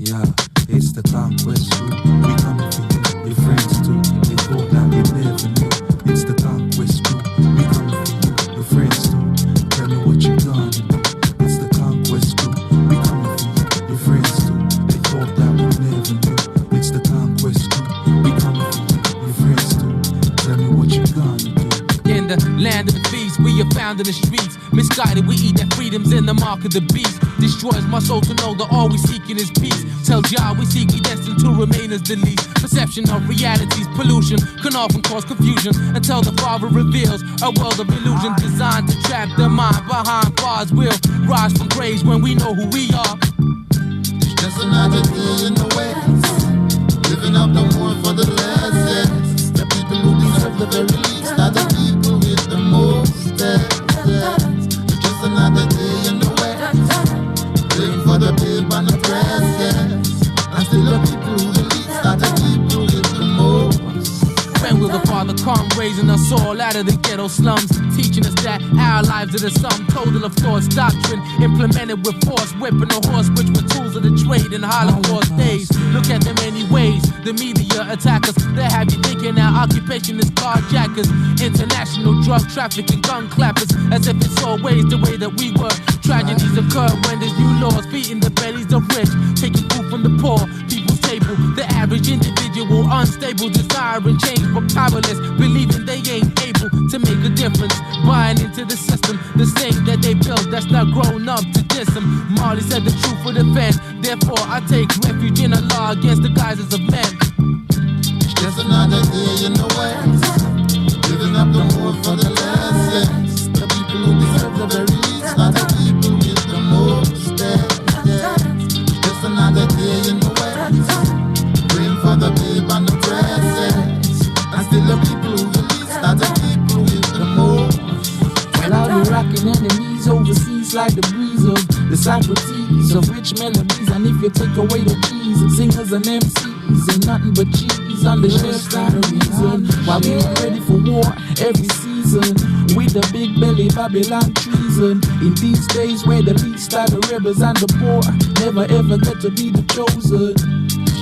Yeah, it's the conquest crew. We coming for you, your friends too. They thought that we never knew. It's the conquest crew. We coming for you, your friends too. Tell me what you gonna do. It's the conquest crew. We coming for you, your friends too. They thought that we never knew. It's the conquest crew. We coming for you, your friends too. Tell me what you gonna do. In the land of the feast, we are found in the streets. Misguided, we eat that freedom's in the mark of the beast. Destroys my soul to know that all we seeking is peace. Tell Jah we seek, we destined to remain as the least. Perception of realities, pollution can often cause confusion until the Father reveals a world of illusion designed to trap the mind behind bars. We'll rise from graves when we know who we are. Just another day in the West, living up the more for the less. Yes, the people who deserve the very least are the people with the most. Yes, just another day in the West, living for the babe and the press. Yes, and still the people who the least are the people with the most. When will the Father come, raising us all out of the ghetto slums, teaching us that our lives are the sum total of thoughts, doctrine implemented with force, whipping a horse, which were tools of the trade in Holocaust days. Look at them many ways, the media attack us. They have you thinking our occupation is carjackers, international drug trafficking, gun clappers, as if it's always the way that we were. Tragedies occur when there's new laws feeding the bellies of rich, taking food from the poor people's table. The average individual unstable, desiring change but powerless, believing they ain't able to make a difference, buying into the system, the same that they built that's not grown up to diss them. Marley said the truth would offend, therefore I take refuge in Allah against the guises of men. Just another day in the West, living up the more for the less. Yes, the people who deserve the very least are the people with the most. Yes, just another day in the West, praying for the babe and the press. Yes, and still the people who the least are the people with the most. Well, I'll be rocking enemies overseas like the breeze of the Socrates of rich melodies. And if you take away the keys, singers and MCs and nothing but cheese on the shelf, not a reason why we ain't ready for war every season with the big belly Babylon treason. In these days where the least are the rebels and the poor never ever get to be the chosen.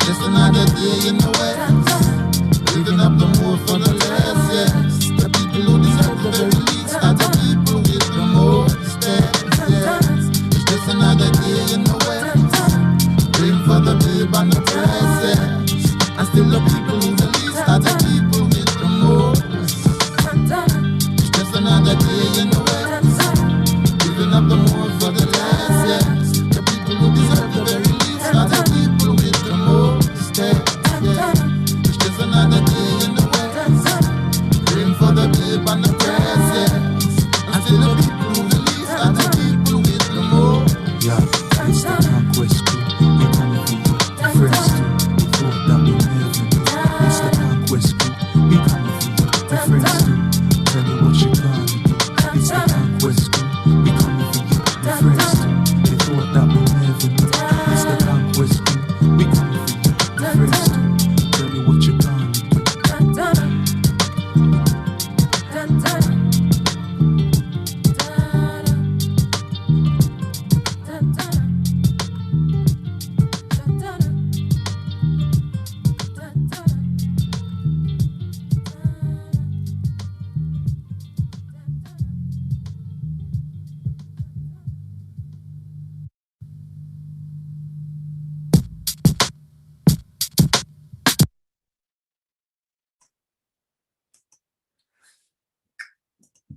Just another day in the West, living up the more for the less. Yes, the people who deserve the very least are the people with the most. Yes, it's just another day in the West, praying for the babe and the press. Yes, and still the people who the least are the people with the most. It's just another day in the West, living up the more for the less. Yes, the people who deserve the very least are the people with the most. It's just another day in the West, praying for the babe and the press. Yes, and still the people who the least are the people with the most. Yeah, it's the conquest crew. We coming for you, your friends too. They thought that we never knew. It's the conquest crew. We coming for you, your friends too. Tell me what you gonna do. It's the conquest crew. We coming for you, your friends too. They thought that we never knew. It's the conquest crew. We coming for you, your friends too. Tell me what you gonna do.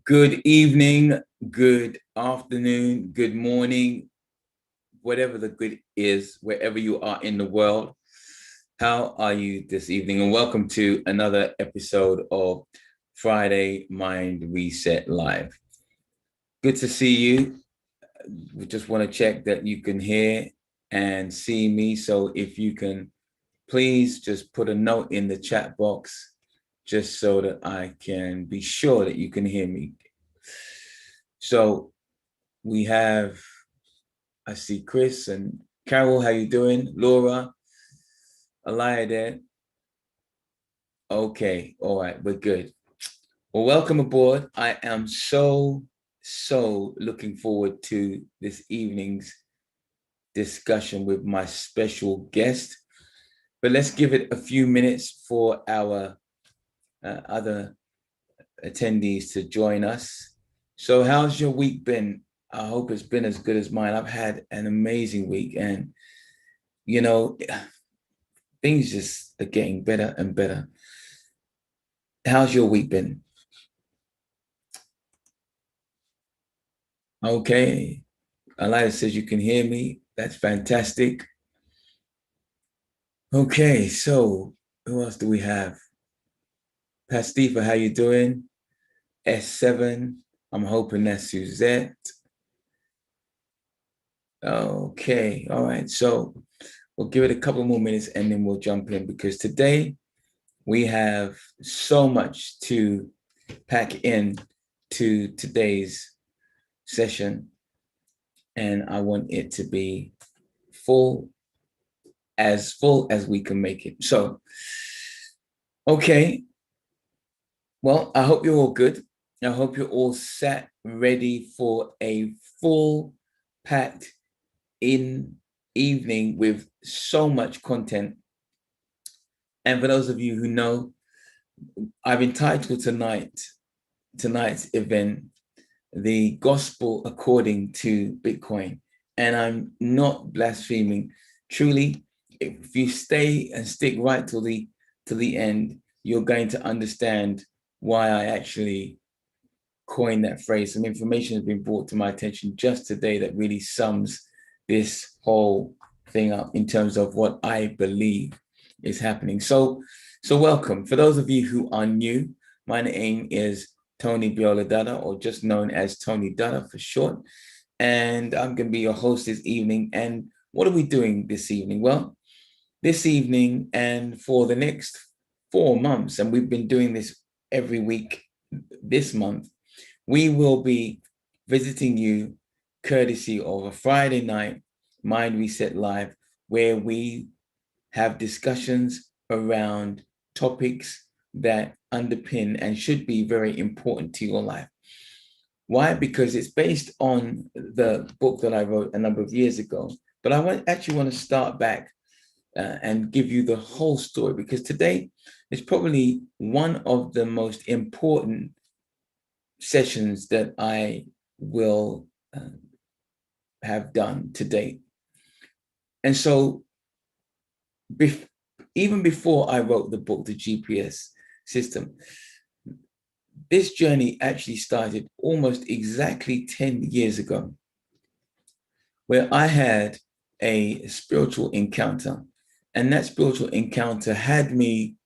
Good evening, good afternoon, good morning, whatever the good is, wherever you are in the world. How are you this evening? And welcome to another episode of Friday Mind Reset Live. Good to see you. We just want to check that you can hear and see me. So if you can, please just put a note in the chat box just so that I can be sure that you can hear me. So we have, I see Chris and Carol, how you doing? Laura, Aliyah there. Okay, all right, we're good. Well, welcome aboard. I am so looking forward to this evening's discussion with my special guest. But let's give it a few minutes for our other attendees to join us. So how's your week been? I hope it's been as good as mine. I've had an amazing week, and you know, things just are getting better and better. How's your week been? Okay. Alida says you can hear me. That's fantastic. Okay, so who else do we have? Pastifa, how you doing? S7, I'm hoping that's Suzette. Okay, all right. So we'll give it a couple more minutes and then we'll jump in, because today we have so much to pack in to today's session, and I want it to be full as we can make it. So, okay. Well, I hope you're all good. I hope you're all sat ready for a full packed in evening with so much content. And for those of you who know, I've entitled tonight's event, The Gospel According to Bitcoin. And I'm not blaspheming. Truly, if you stay and stick right till the end, you're going to understand why I actually coined that phrase. Some information has been brought to my attention just today that really sums this whole thing up in terms of what I believe is happening. So welcome. For those of you who are new, my name is Tony Biola-Dada, or just known as Tony Dada for short. And I'm going to be your host this evening. And what are we doing this evening? Well, this evening and for the next 4 months, and we've been doing this every week this month, we will be visiting you courtesy of a Friday night Mind Reset Live, where we have discussions around topics that underpin and should be very important to your life. Why? Because it's based on the book that I wrote a number of years ago. But I actually want to start back and give you the whole story, because today is probably one of the most important sessions that I will have done to date. And so even before I wrote the book, The GPS System, this journey actually started almost exactly 10 years ago, where I had a spiritual encounter. And that spiritual encounter had me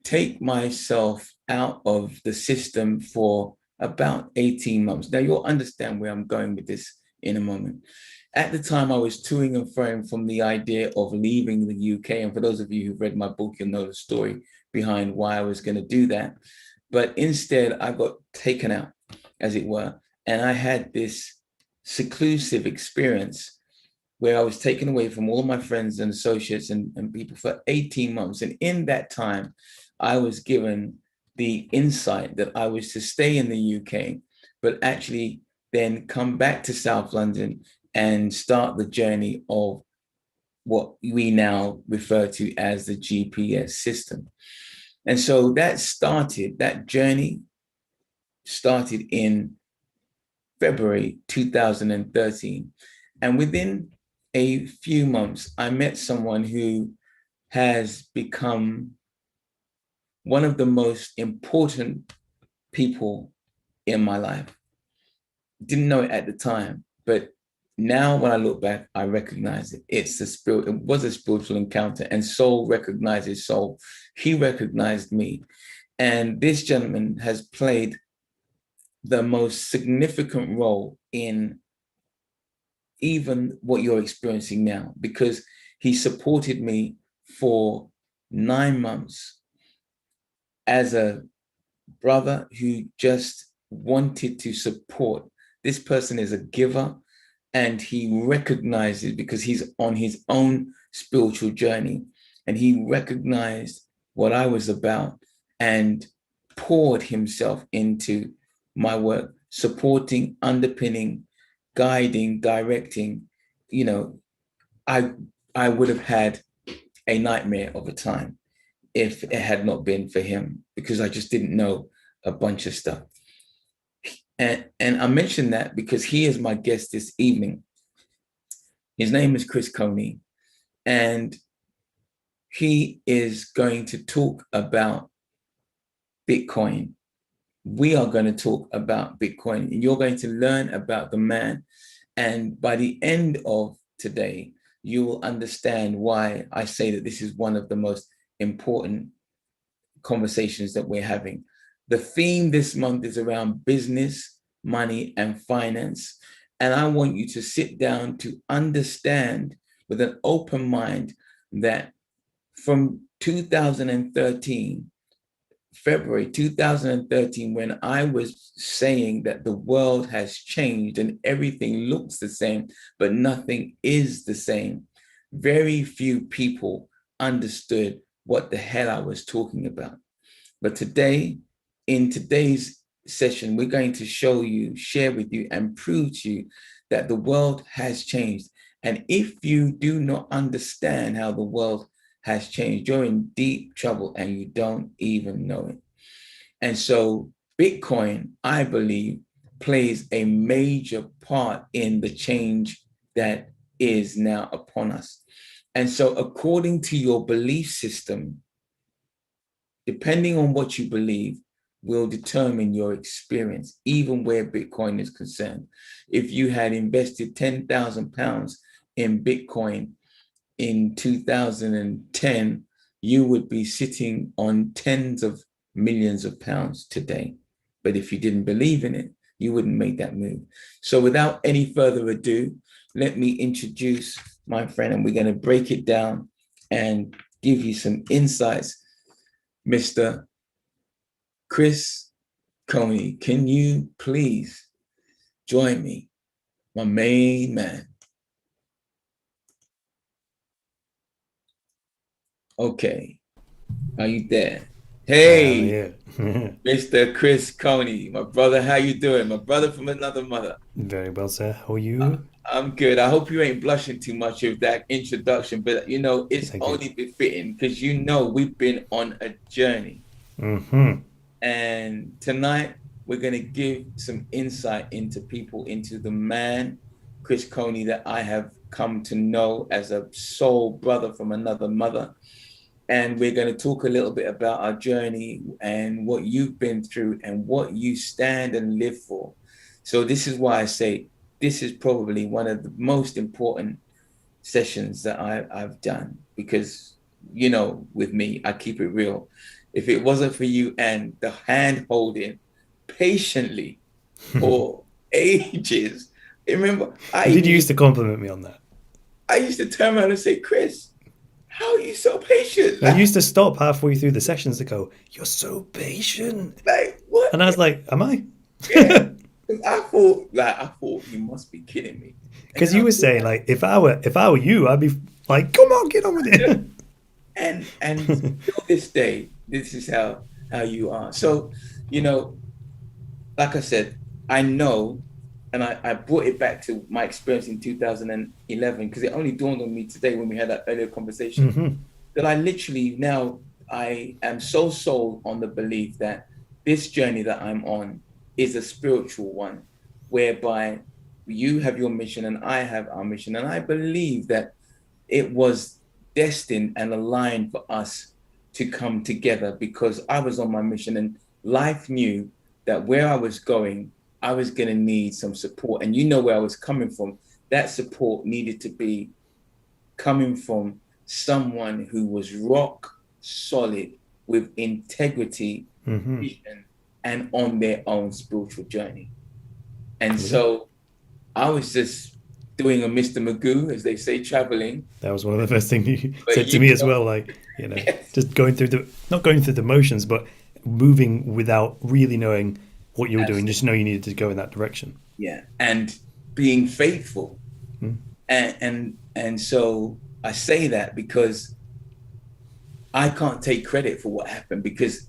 take myself out of the system for about 18 months. Now, you'll understand where I'm going with this in a moment. At the time, I was toing and froing from the idea of leaving the UK. And for those of you who've read my book, you'll know the story behind why I was going to do that. But instead, I got taken out, as it were. And I had this seclusive experience where I was taken away from all of my friends and associates and people for 18 months. And in that time, I was given the insight that I was to stay in the UK, but actually then come back to South London and start the journey of what we now refer to as the GPS system. And so that journey started in February 2013. And within a few months, I met someone who has become one of the most important people in my life. Didn't know it at the time, but now when I look back, I recognize it. It was a spiritual encounter, and soul recognizes soul. He recognized me. And this gentleman has played the most significant role in even what you're experiencing now, because he supported me for 9 months as a brother who just wanted to support. This person is a giver, and he recognizes, because he's on his own spiritual journey, and he recognized what I was about and poured himself into my work, supporting, underpinning, guiding, directing, I would have had a nightmare of a time if it had not been for him, because I just didn't know a bunch of stuff. And I mention that because he is my guest this evening. His name is Chris Coney, and he is going to talk about Bitcoin. We are going to talk about Bitcoin, and you're going to learn about the man. And by the end of today, you will understand why I say that this is one of the most important conversations that we're having. The theme this month is around business, money, and finance. And I want you to sit down to understand with an open mind that from 2013, February 2013, when I was saying that the world has changed and everything looks the same, but nothing is the same, very few people understood what the hell I was talking about. But today, in today's session, we're going to show you, share with you, and prove to you that the world has changed. And if you do not understand how the world has changed, you're in deep trouble and you don't even know it. And so Bitcoin, I believe, plays a major part in the change that is now upon us. And so according to your belief system, depending on what you believe, will determine your experience, even where Bitcoin is concerned. If you had invested £10,000 in Bitcoin in 2010, you would be sitting on tens of millions of pounds today. But if you didn't believe in it, you wouldn't make that move. So without any further ado, let me introduce my friend, and we're going to break it down and give you some insights. Mr. Chris Coney, can you please join me, my main man? Okay, are you there? Hey, Mr. Chris Coney, my brother, how you doing? My brother from another mother. Very well, sir. How are you? I'm good. I hope you ain't blushing too much with that introduction, but you know, it's only befitting because you know we've been on a journey. Mm-hmm. And tonight we're going to give some insight into people, into the man, Chris Coney, that I have come to know as a soul brother from another mother. And we're going to talk a little bit about our journey and what you've been through and what you stand and live for. So this is why I say this is probably one of the most important sessions that I've done, because, you know, with me, I keep it real. If it wasn't for you and the hand holding patiently for ages, remember, You used to compliment me on that. I used to turn around and say, Chris, how are you so patient? I used to stop halfway through the sessions to go, "You're so patient." Like, what? And I was like, "Am I?" Yeah. I thought you must be kidding me. Because you were saying, like, if I were you, I'd be like, "Come on, get on with it." And till this day, this is how you are. So, you know, like I said, I know, and I brought it back to my experience in 2011, because it only dawned on me today when we had that earlier conversation, that I literally now, I am so sold on the belief that this journey that I'm on is a spiritual one, whereby you have your mission and I have our mission. And I believe that it was destined and aligned for us to come together, because I was on my mission and life knew that where I was going, I was going to need some support. And you know where I was coming from. That support needed to be coming from someone who was rock solid with integrity, vision, and on their own spiritual journey. And so I was just doing a Mr. Magoo, as they say, traveling. That was one of the first things you said to me as well. Like, you know, just not going through the motions, but moving without really knowing what you were doing. Just know you needed to go in that direction. Yeah, and being faithful. And so I say that because I can't take credit for what happened, because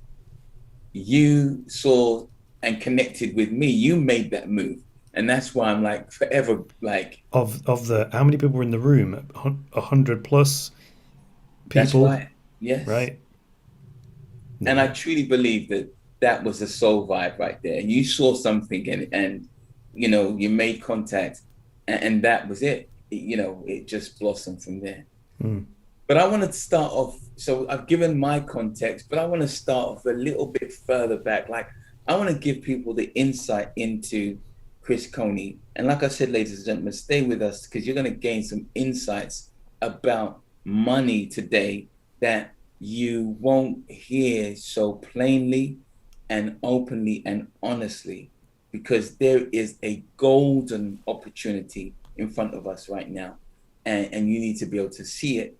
you saw and connected with me. You made that move. And that's why I'm like forever like, Of the how many people were in the room? 100 plus that's people, right. Yes. right? And I Yeah. truly believe that that was the soul vibe right there. And you saw something, and you know, you made contact, and that was it. You know, it just blossomed from there. Mm. But I want to start off. So I've given my context, but I want to start off a little bit further back. Like, I want to give people the insight into Chris Coney. And like I said, ladies and gentlemen, stay with us because you're going to gain some insights about money today that you won't hear so plainly and openly and honestly, because there is a golden opportunity in front of us right now. And you need to be able to see it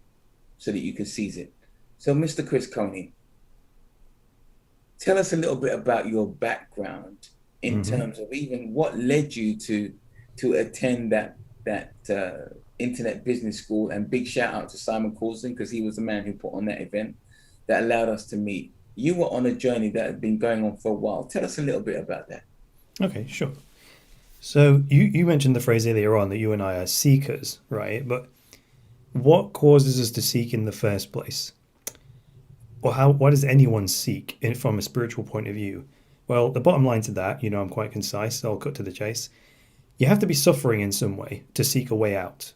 so that you can seize it. So, Mr. Chris Coney, tell us a little bit about your background in terms of even what led you to attend that internet business school. And big shout out to Simon Coulson, because he was the man who put on that event that allowed us to meet. You were on a journey that had been going on for a while. Tell us a little bit about that. Okay, sure. So you mentioned the phrase earlier on that you and I are seekers, right? But what causes us to seek in the first place? Or why does anyone seek from a spiritual point of view? Well, the bottom line to that, I'm quite concise, so I'll cut to the chase. You have to be suffering in some way to seek a way out.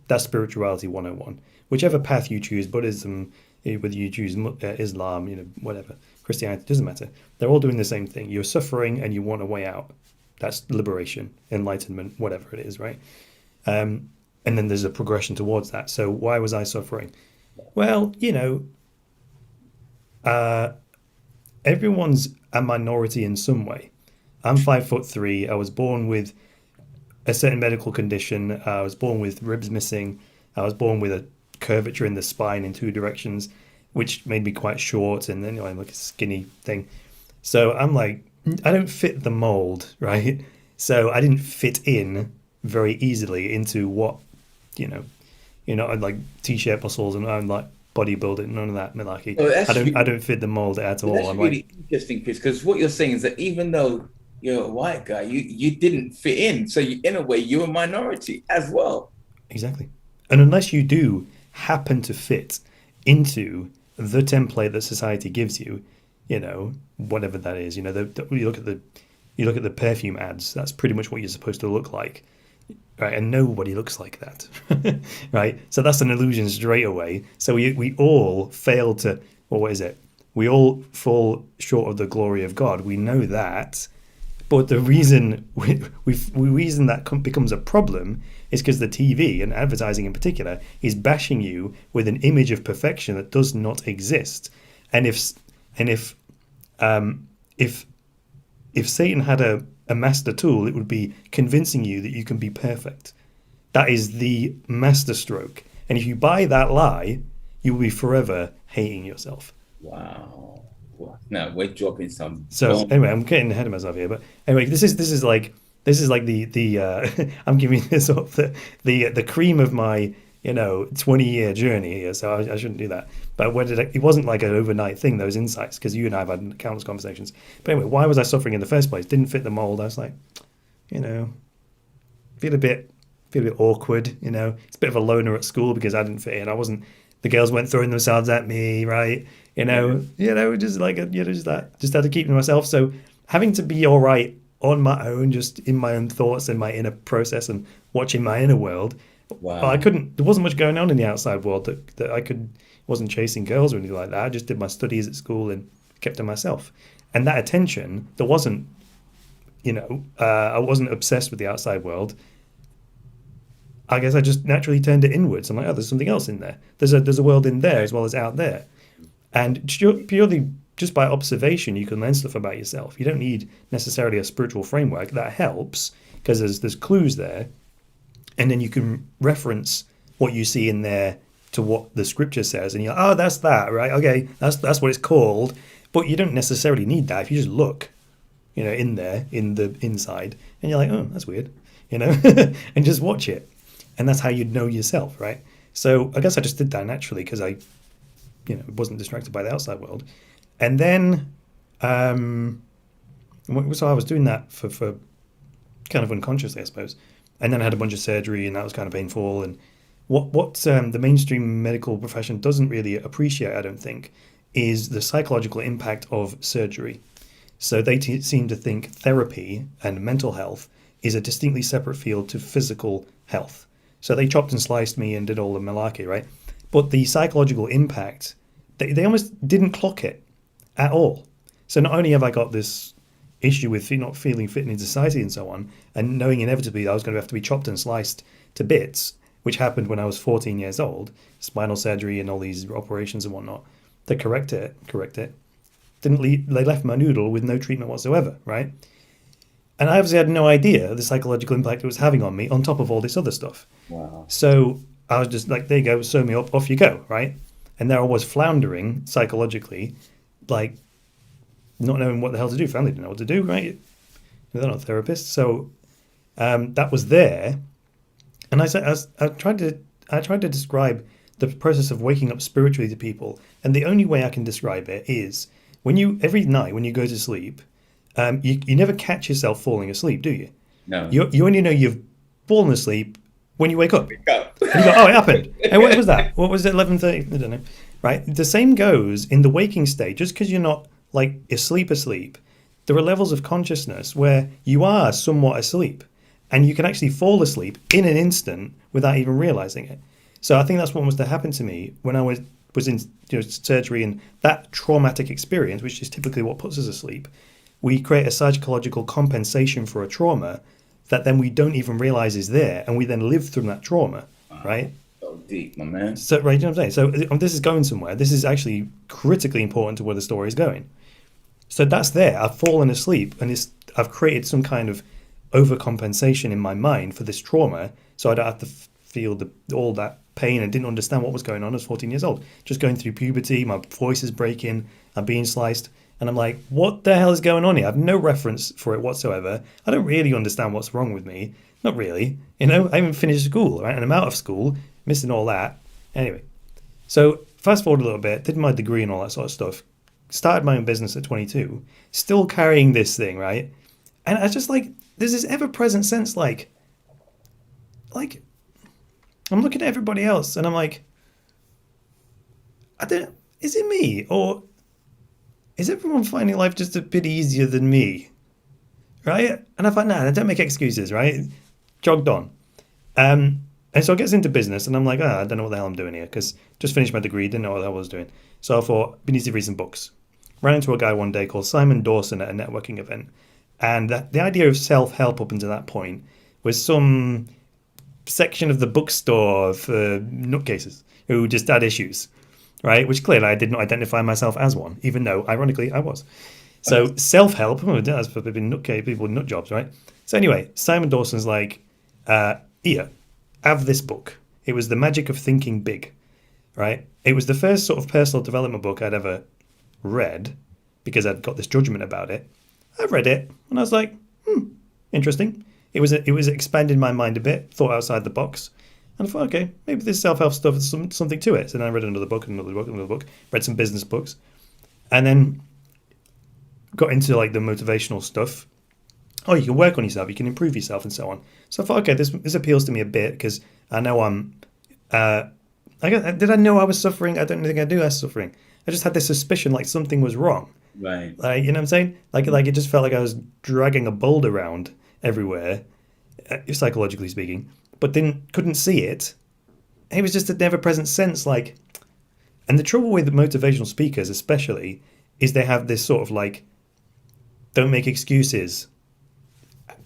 That's spirituality 101. Whichever path you choose, Buddhism, whether you choose Islam, whatever, Christianity, doesn't matter. They're all doing the same thing. You're suffering and you want a way out. That's liberation, enlightenment, whatever it is, right? And then there's a progression towards that. So why was I suffering? Well, everyone's a minority in some way. I'm 5'3". I was born with a certain medical condition. I was born with ribs missing. I was born with a curvature in the spine in two directions, which made me quite short. And then I'm like a skinny thing. So I'm like, I don't fit the mold, right? So I didn't fit in very easily into what, I'd like t-shirt muscles and I'm like bodybuilding, none of that malarkey. Oh, I don't fit the mold at all. that's I'm really like, interesting, Chris, because what you're saying is that even though you're a white guy, you didn't fit in. So in a way, you're a minority as well. exactly. And unless you do happen to fit into the template that society gives you, whatever that is, you look at the perfume ads, that's pretty much what you're supposed to look like. Right, and nobody looks like that, right? So that's an illusion straight away. So we all fail to, well, what is it? We all fall short of the glory of God. We know that, but the reason reason that becomes a problem is because the TV and advertising in particular is bashing you with an image of perfection that does not exist. And if Satan had a master tool, it would be convincing you that you can be perfect. That is the master stroke. And if you buy that lie, you will be forever hating yourself. Wow. No, we're dropping some. So anyway, I'm getting ahead of myself here, but anyway, this is like the I'm giving this sort of the cream of my 20-year journey here, so I shouldn't do that. But it wasn't like an overnight thing, those insights, because you and I have had countless conversations. But anyway, why was I suffering in the first place? Didn't fit the mold. I was like, feel a bit awkward. It's a bit of a loner at school because I didn't fit in. The girls weren't throwing themselves at me, right? Just like just had to keep to myself. So having to be all right on my own, just in my own thoughts and my inner process and watching my inner world. Wow. There wasn't much going on in the outside world that I wasn't chasing girls or anything like that. I just did my studies at school and kept to myself. And that attention, there wasn't, I wasn't obsessed with the outside world. I guess I just naturally turned it inwards. I'm like, oh, there's something else in there. There's a world in there as well as out there. And purely just by observation, you can learn stuff about yourself. You don't need necessarily a spiritual framework. That helps because there's clues there. And then you can reference what you see in there to what the scripture says. And you're like, oh, that's that, right? Okay, that's what it's called. But you don't necessarily need that. If you just look, in there, in the inside, and you're like, oh, that's weird, and just watch it. And that's how you know yourself, right? So I guess I just did that naturally because I, wasn't distracted by the outside world. And then, so I was doing that for kind of unconsciously, I suppose. And then I had a bunch of surgery, and that was kind of painful. And what the mainstream medical profession doesn't really appreciate, I don't think, is the psychological impact of surgery. So they seem to think therapy and mental health is a distinctly separate field to physical health. So they chopped and sliced me and did all the malarkey, right? But the psychological impact, they almost didn't clock it at all. So not only have I got this issue with not feeling fit in society and so on, and knowing inevitably I was going to have to be chopped and sliced to bits, which happened when I was 14 years old, spinal surgery and all these operations and whatnot, they correct it. They left my noodle with no treatment whatsoever, right? And I obviously had no idea the psychological impact it was having on me on top of all this other stuff. Wow. So I was just like, there you go, sew me up, off you go, right? And there I was floundering psychologically, like not knowing what the hell to do. Family didn't know what to do, right? They're not therapists. So that was there. And I tried to describe the process of waking up spiritually to people. And the only way I can describe it is every night when you go to sleep, you never catch yourself falling asleep, do you? No. You only know you've fallen asleep when you wake up. Wake up. And you go, oh, it happened. And what was that? What was it, 11:30? I don't know. Right? The same goes in the waking state. Just because you're not like asleep, there are levels of consciousness where you are somewhat asleep. And you can actually fall asleep in an instant without even realizing it. So I think that's what must have happened to me when I was in surgery, and that traumatic experience, which is typically what puts us asleep. We create a psychological compensation for a trauma that then we don't even realize is there, and we then live through that trauma, right? So deep, my man. So, right, you know what I'm saying? So this is going somewhere. This is actually critically important to where the story is going. So that's there. I've fallen asleep, and I've created some kind of overcompensation in my mind for this trauma, so I don't have to feel all that pain and didn't understand what was going on. I was 14 years old, just going through puberty. My voice is breaking. I'm being sliced. And I'm like, what the hell is going on here? I have no reference for it whatsoever. I don't really understand what's wrong with me. Not really. I haven't finished school, right? And I'm out of school, missing all that. Anyway, so fast forward a little bit, did my degree and all that sort of stuff. Started my own business at 22. Still carrying this thing, right? And I just like, there's this ever-present sense like, I'm looking at everybody else and I'm like, is it me? Or is everyone finding life just a bit easier than me? Right? And I thought, nah, don't make excuses, right? Jogged on. And so I gets into business and I'm like, I don't know what the hell I'm doing here, because just finished my degree, didn't know what the hell I was doing. So I thought, we need to read some books. Ran into a guy one day called Simon Dawson at a networking event. And the idea of self-help up until that point was some section of the bookstore for nutcases who just had issues, right? Which clearly I did not identify myself as one, even though, ironically, I was. So self-help, that's for people with nut jobs, right? So anyway, Simon Dawson's like, here, have this book. It was The Magic of Thinking Big, right? It was the first sort of personal development book I'd ever read because I'd got this judgment about it. I read it and I was like, interesting. It was expanded my mind a bit, thought outside the box. And I thought, okay, maybe this self-help stuff is something to it. So then I read another book, read some business books, and then got into like the motivational stuff. Oh, you can work on yourself, you can improve yourself and so on. So I thought, okay, this appeals to me a bit because I know did I know I was suffering? I don't think I do. I was suffering. I just had this suspicion like something was wrong. Right. Like, you know what I'm saying? Like it just felt like I was dragging a boulder around everywhere, psychologically speaking, but then couldn't see it. It was just a never-present sense, like. And the trouble with the motivational speakers, especially, is they have this sort of like, don't make excuses,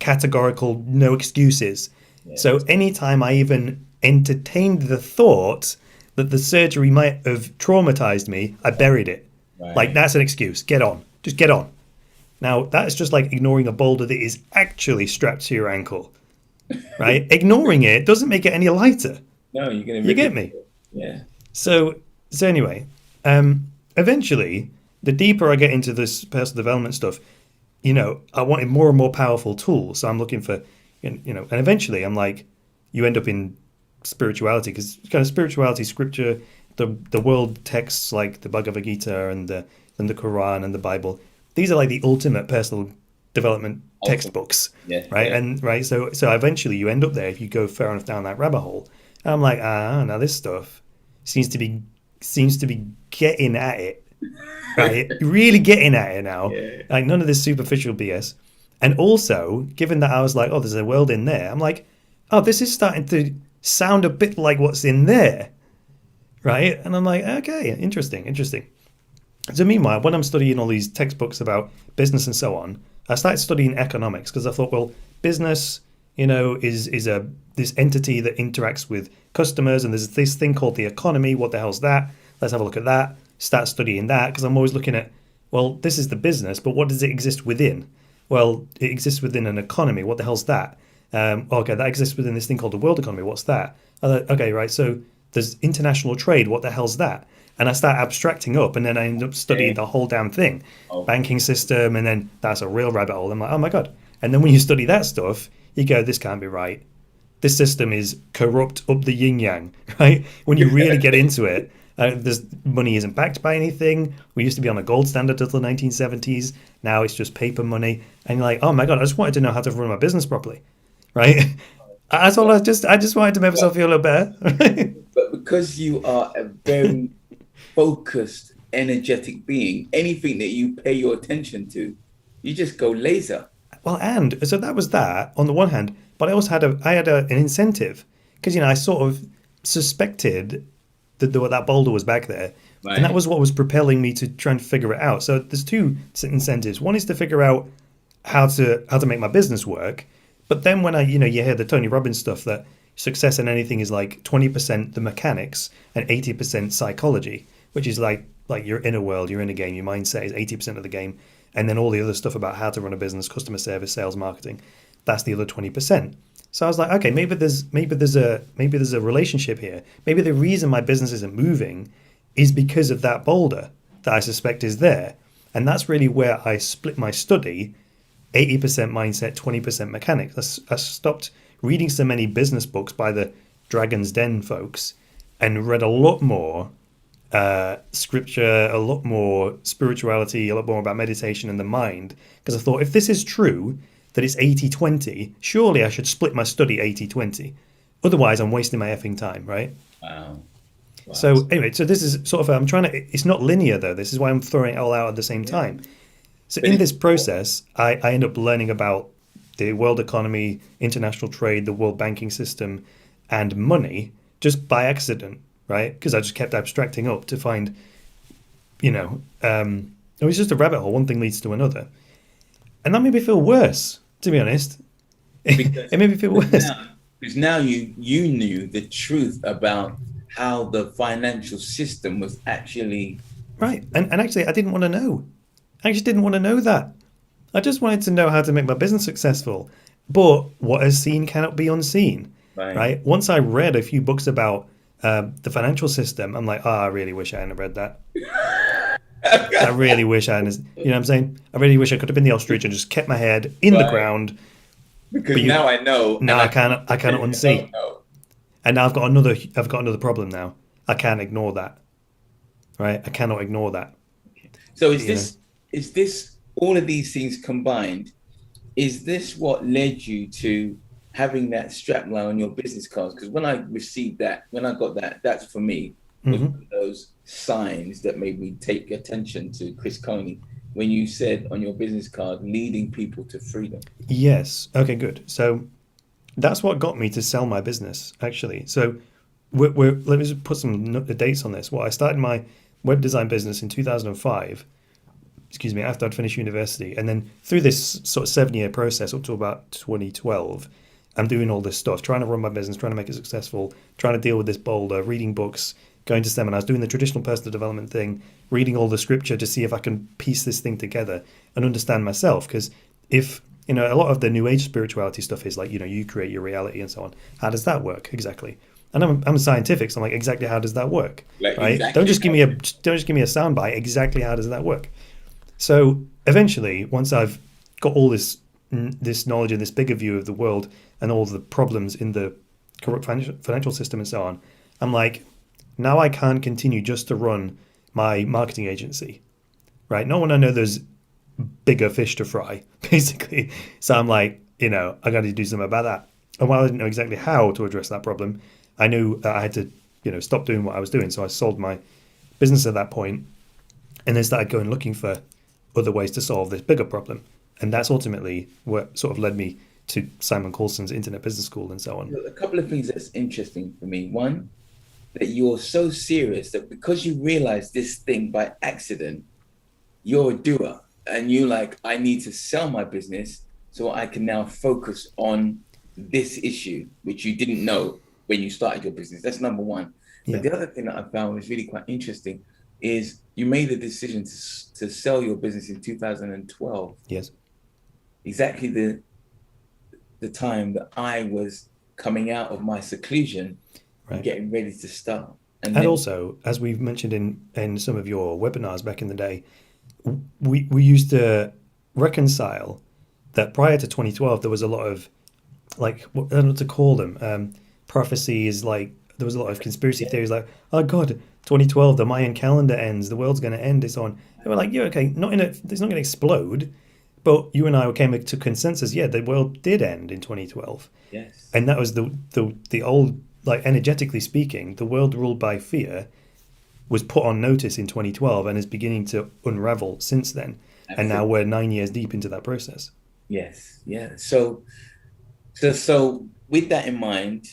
categorical no excuses. Yeah. So anytime I even entertained the thought that the surgery might have traumatized me, I buried it. Right. Like, that's an excuse. Get on. Just get on. Now, that's just like ignoring a boulder that is actually strapped to your ankle, right? Ignoring it doesn't make it any lighter. No, you're going to. You get me? Yeah. So anyway, eventually, the deeper I get into this personal development stuff, I wanted more and more powerful tools. So I'm looking for, and eventually I'm like, you end up in spirituality, because kind of spirituality, scripture, the world texts like the Bhagavad Gita and the Quran and the Bible. These are like the ultimate personal development Awesome. textbooks, Yeah, right? yeah. And right, so eventually you end up there if you go far enough down that rabbit hole. And I'm like, now this stuff seems to be getting at it, right? Really getting at it now. Yeah. Like none of this superficial BS. And also, given that I was like, oh, there's a world in there, I'm like, oh, this is starting to sound a bit like what's in there, right? And I'm like, okay, interesting. So meanwhile, when I'm studying all these textbooks about business and so on, I started studying economics because I thought, well, business, is this entity that interacts with customers, and there's this thing called the economy. What the hell's that? Let's have a look at that. Start studying that because I'm always looking at, well, this is the business, but what does it exist within? Well, it exists within an economy. What the hell's that? Okay, that exists within this thing called the world economy. What's that? Okay, right. So there's international trade. What the hell's that? And I start abstracting up, and then I end up studying the whole damn thing, banking system, and then that's a real rabbit hole. I'm like, oh my god! And then when you study that stuff, you go, this can't be right. This system is corrupt up the yin yang, right? When you really get into it, this money isn't backed by anything. We used to be on a gold standard until the 1970s. Now it's just paper money, and you're like, oh my god! I just wanted to know how to run my business properly, right? That's all. I just wanted to make myself feel a little better. But because you are a very focused, energetic being, anything that you pay your attention to, you just go laser. Well, and so that was that on the one hand, but I also had an incentive because I sort of suspected that boulder was back there, Right. and that was what was propelling me to try and figure it out. So there's two incentives. One is to figure out how to make my business work, but then when you hear the Tony Robbins stuff that success in anything is like 20% the mechanics and 80% psychology, which is like your inner world, your inner game, your mindset is 80% of the game, and then all the other stuff about how to run a business, customer service, sales, marketing, that's the other 20%. So I was like, okay, maybe there's a relationship here. Maybe the reason my business isn't moving is because of that boulder that I suspect is there, and that's really where I split my study: 80% mindset, 20% mechanics. I stopped reading so many business books by the Dragon's Den folks and read a lot more scripture, a lot more spirituality, a lot more about meditation and the mind, because I thought, if this is true, that it's 80-20, surely I should split my study 80-20. Otherwise, I'm wasting my effing time, right? Wow. So anyway, so this is sort of, it's not linear though. This is why I'm throwing it all out at the same time. So in this process, I end up learning about the world economy, international trade, the world banking system, and money just by accident, right? Because I just kept abstracting up to find, it was just a rabbit hole. One thing leads to another. And that made me feel worse, to be honest. It made me feel worse. Because now you knew the truth about how the financial system was actually... Right. And actually, I didn't want to know. I just didn't want to know that. I just wanted to know how to make my business successful. But what is seen cannot be unseen, right? Once I read a few books about the financial system, I'm like, I really wish I hadn't read that. I really wish I hadn't, you know what I'm saying? I really wish I could have been the ostrich and just kept my head in the ground. Because now I know. Now I cannot unsee. And now I've got another problem now. I can't ignore that. Right? I cannot ignore that. So is this all of these things combined? Is this what led you to having that strapline on your business cards? Because when I received that, when I got that, that's for me was one of those signs that made me take attention to Chris Coney when you said on your business card, leading people to freedom. Yes. Okay, good. So that's what got me to sell my business, actually. So let me just put some dates on this. Well, I started my web design business in 2005, after I'd finished university. And then through this sort of 7-year process up to about 2012, I'm doing all this stuff, trying to run my business, trying to make it successful, trying to deal with this boulder, reading books, going to seminars, doing the traditional personal development thing, reading all the scripture to see if I can piece this thing together and understand myself. Because if, a lot of the new age spirituality stuff is like, you create your reality and so on. How does that work exactly? And I'm scientific, so I'm like, exactly how does that work? Right? Exactly. Don't just give me a soundbite. Exactly how does that work? So eventually, once I've got all this knowledge and this bigger view of the world and all the problems in the corrupt financial system and so on, I'm like, now I can't continue just to run my marketing agency, right? Not when I know there's bigger fish to fry, basically. So I'm like, I got to do something about that. And while I didn't know exactly how to address that problem, I knew that I had to, stop doing what I was doing. So I sold my business at that point, and then started going looking for other ways to solve this bigger problem. And that's ultimately what sort of led me to Simon Coulson's Internet Business School and so on. A couple of things that's interesting for me. One, that you're so serious that because you realize this thing by accident, you're a doer and you like, I need to sell my business so I can now focus on this issue, which you didn't know when you started your business. That's number one. Yeah. But the other thing that I found was really quite interesting is you made the decision to sell your business in 2012. Yes. Exactly the time that I was coming out of my seclusion and getting ready to start. And then, also, as we've mentioned in some of your webinars back in the day, we used to reconcile that prior to 2012, there was a lot of, like, I don't know what to call them, prophecies, like there was a lot of conspiracy theories like, oh God, 2012, the Mayan calendar ends, the world's going to end, it's on. And we're like, yeah, okay, it's not going to explode. But you and I came to consensus, yeah, the world did end in 2012. Yes. And that was the old, like energetically speaking, the world ruled by fear was put on notice in 2012 and is beginning to unravel since then. Absolutely. And now we're 9 years deep into that process. Yes, yeah. So with that in mind,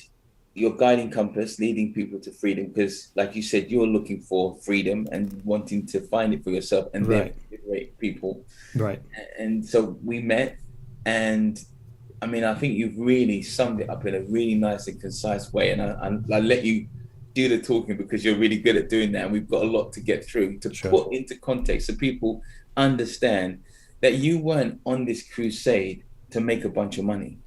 your guiding compass, leading people to freedom, because like you said, you're looking for freedom and wanting to find it for yourself and then liberate people. Right. And so we met, and I mean, I think you've really summed it up in a really nice and concise way. And I let you do the talking because you're really good at doing that. And we've got a lot to get through to put into context so people understand that you weren't on this crusade to make a bunch of money.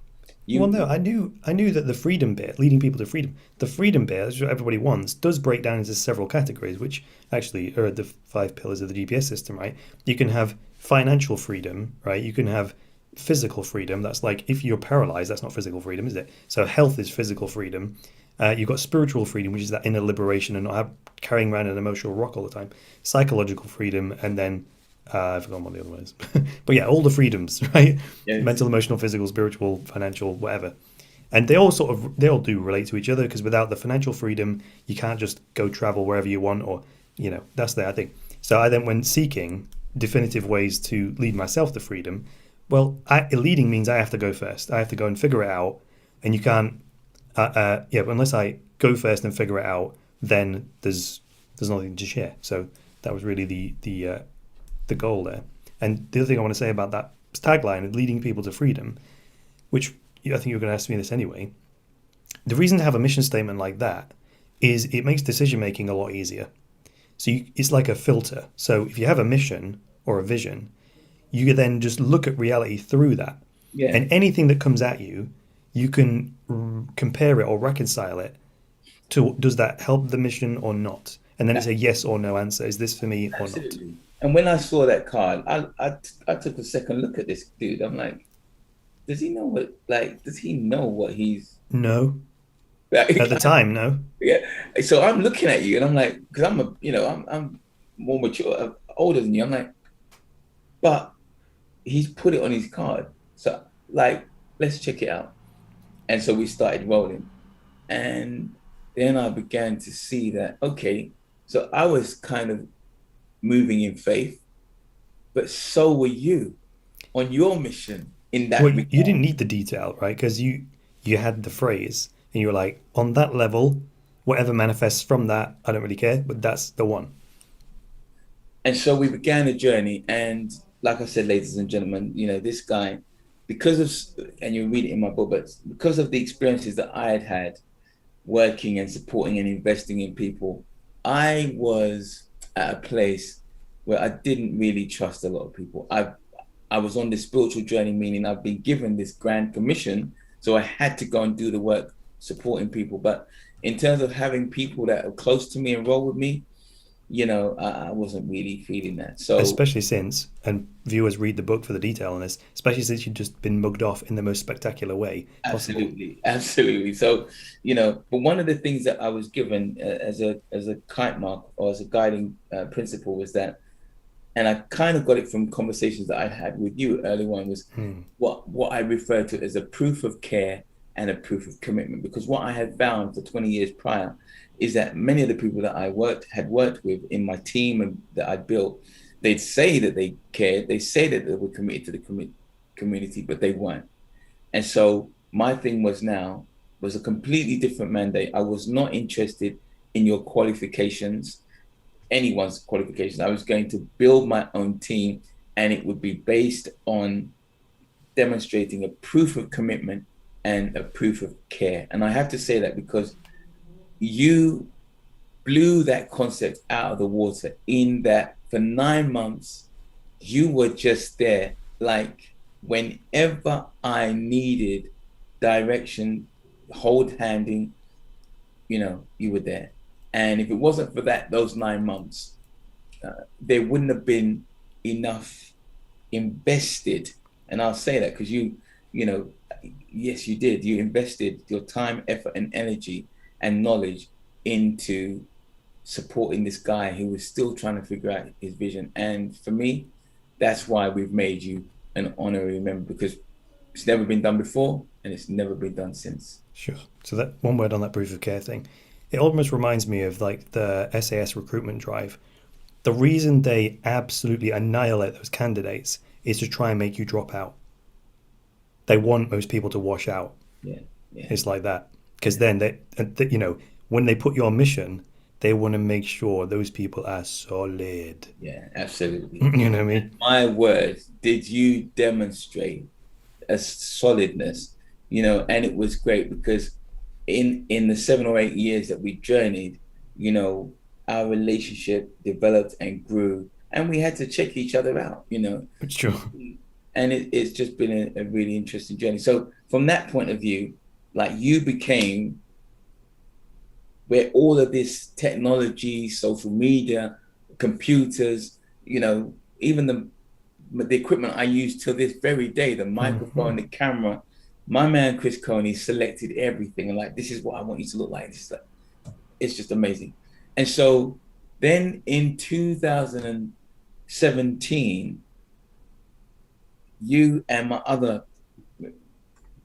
No, I knew that the freedom bit, leading people to freedom, the freedom bit, as everybody wants, does break down into several categories, which actually are the 5 pillars of the GPS system, right? You can have financial freedom, right? You can have physical freedom. That's like if you're paralyzed, that's not physical freedom, is it? So health is physical freedom. You've got spiritual freedom, which is that inner liberation and not carrying around an emotional rock all the time. Psychological freedom, and then I've forgotten what the other one is. But yeah, all the freedoms, right? Yes. Mental, emotional, physical, spiritual, financial, whatever. And they all do relate to each other, because without the financial freedom, you can't just go travel wherever you want, or, that's the thing. So I then went seeking definitive ways to lead myself to freedom. Well, leading means I have to go first. I have to go and figure it out. And you can't, unless I go first and figure it out, then there's nothing to share. So that was really the goal there. And the other thing I want to say about that tagline, leading people to freedom, which I think you're going to ask me this anyway, the reason to have a mission statement like that is it makes decision making a lot easier. So it's like a filter. So if you have a mission or a vision, you can then just look at reality through that. Yeah. And anything that comes at you, you can compare it or reconcile it to, does that help the mission or not? And then it's a yes or no answer. Is this for me or not? And when I saw that card, I took a second look at this dude. I'm like, does he know what he's... No. At the time, no. Yeah. So I'm looking at you and I'm like, because I'm more mature, older than you. I'm like, but he's put it on his card. So like, let's check it out. And so we started rolling. And then I began to see that, okay, so I was kind of moving in faith, but so were you on your mission in that. Well, you didn't need the detail, right? Because you had the phrase and you were like, on that level, whatever manifests from that, I don't really care, but that's the one. And so we began a journey. And like I said, ladies and gentlemen, this guy, because of, and you read it in my book, but because of the experiences that I had working and supporting and investing in people, I was at a place where I didn't really trust a lot of people. I was on this spiritual journey, meaning I've been given this grand commission, so I had to go and do the work supporting people. But in terms of having people that are close to me and roll with me, I wasn't really feeling that. So especially since, and viewers read the book for the detail on this, especially since you've just been mugged off in the most spectacular way possible. Absolutely. So, but one of the things that I was given as a kite mark or as a guiding principle was that and I kind of got it from conversations that I had with you early on, was what I refer to as a proof of care and a proof of commitment. Because what I had found for 20 years prior is that many of the people that I had worked with in my team and that I built, they'd say that they cared, they say that they were committed to the community, but they weren't. And so my thing was a completely different mandate. I was not interested in your qualifications, anyone's qualifications. I was going to build my own team, and it would be based on demonstrating a proof of commitment and a proof of care. And I have to say that because you blew that concept out of the water, in that for 9 months, you were just there. Like, whenever I needed direction, hold handing, you were there. And if it wasn't for those 9 months, there wouldn't have been enough invested. And I'll say that because yes, you did. You invested your time, effort, and energy and knowledge into supporting this guy who was still trying to figure out his vision. And for me, that's why we've made you an honorary member, because it's never been done before and it's never been done since. Sure. So that one word on that proof of care thing, it almost reminds me of like the SAS recruitment drive. The reason they absolutely annihilate those candidates is to try and make you drop out. They want most people to wash out. Yeah. It's like that. Because then when they put you on mission, they want to make sure those people are solid. Yeah, absolutely. You know what I mean? My word, did you demonstrate a solidness, and it was great because in the 7 or 8 years that we journeyed, our relationship developed and grew, and we had to check each other out, It's true. And it's just been a really interesting journey. So from that point of view, like, you became where all of this technology, social media, computers, even the equipment I use to this very day, the microphone, the camera, my man Chris Coney selected everything, and like, this is what I want you to look like. It's just amazing. And so then in 2017, you and my other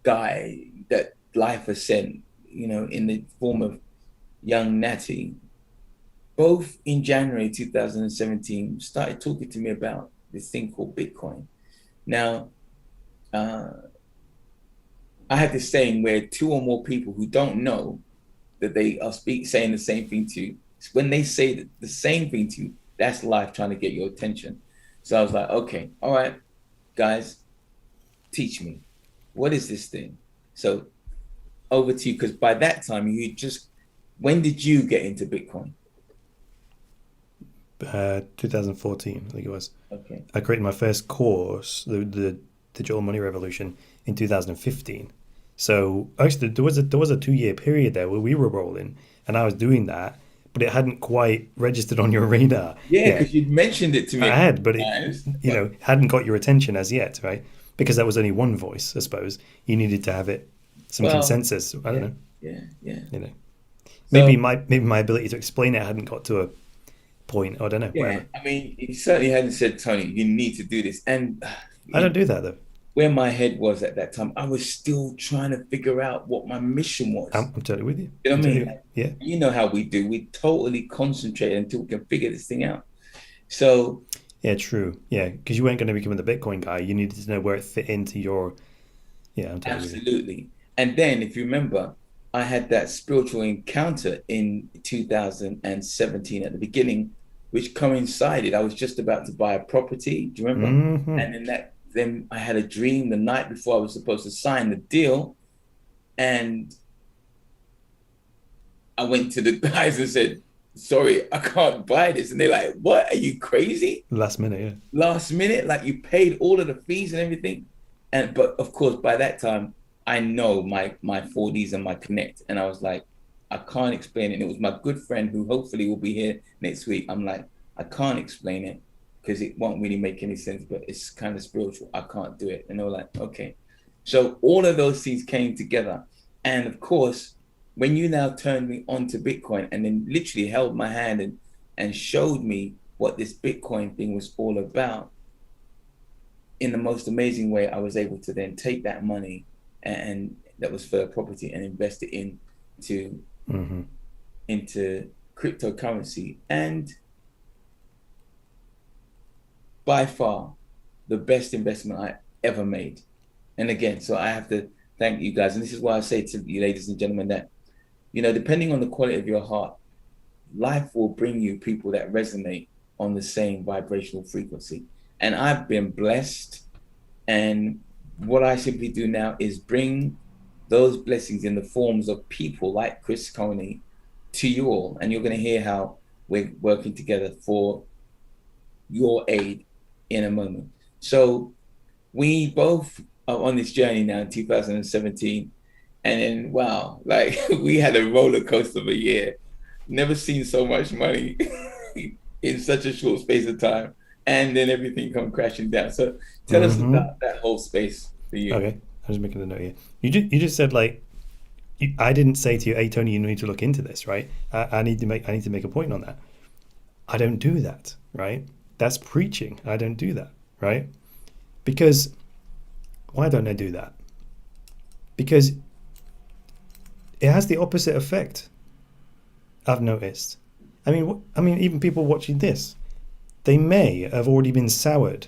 guy that life has sent, in the form of young Natty, both in January 2017 started talking to me about this thing called Bitcoin. Now, I have this saying where 2 or more people who don't know that they are saying the same thing to you, when they say the same thing to you, that's life trying to get your attention. So I was like, okay, all right, guys, teach me. What is this thing? So over to you, because by that time, when did you get into Bitcoin? 2014, I think it was. Okay. I created my first course, the Digital Money Revolution, in 2015. So actually, there was a 2-year period there where we were rolling, and I was doing that, but it hadn't quite registered on your radar. Yeah, because you'd mentioned it to me. I had, but it hadn't got your attention as yet, right? Because that was only one voice, I suppose. You needed to have some consensus. I don't know. Yeah. Maybe my ability to explain it hadn't got to a point. I don't know. Yeah, whatever. I mean, he certainly hadn't said, Tony, you need to do this. And I don't do that, though. Where my head was at that time, I was still trying to figure out what my mission was. I'm totally with you. You know what I mean? Yeah. You know how we do. We totally concentrate until we can figure this thing out. So. Yeah, true. Yeah, because you weren't going to become the Bitcoin guy. You needed to know where it fit into your. Yeah, I'm totally absolutely. With you. And then, if you remember, I had that spiritual encounter in 2017 at the beginning, which coincided. I was just about to buy a property. Do you remember? Mm-hmm. And then I had a dream the night before I was supposed to sign the deal, and I went to the guys and said, sorry, I can't buy this. And they're like, what? Are you crazy? Last minute, yeah. Last minute? Like, you paid all of the fees and everything? But of course, by that time, I know my 4Ds and my Connect. And I was like, I can't explain it. And it was my good friend who hopefully will be here next week. I'm like, I can't explain it because it won't really make any sense, but it's kind of spiritual. I can't do it. And they were like, okay. So all of those things came together. And of course, when you now turned me on to Bitcoin and then literally held my hand and showed me what this Bitcoin thing was all about, in the most amazing way, I was able to then take that money and that was for property and invest it into into cryptocurrency. And by far the best investment I ever made. And again, so I have to thank you guys. And this is why I say to you, ladies and gentlemen, that, you know, depending on the quality of your heart, life will bring you people that resonate on the same vibrational frequency. And I've been blessed. And what I simply do now is bring those blessings in the forms of people like Chris Coney to you all. And you're going to hear how we're working together for your aid in a moment. So we both are on this journey now in 2017. And then, wow, like we had a roller coaster of a year. Never seen so much money in such a short space of time. And then everything come crashing down. So tell us about that whole space for you. Okay, I was making a note here. You just said, like, I didn't say to you, "Hey Tony, you need to look into this," right? I need to make a point on that. I don't do that, right? That's preaching. I don't do that, right? Because why don't I do that? Because it has the opposite effect. I've noticed. I mean, even people watching this, they may have already been soured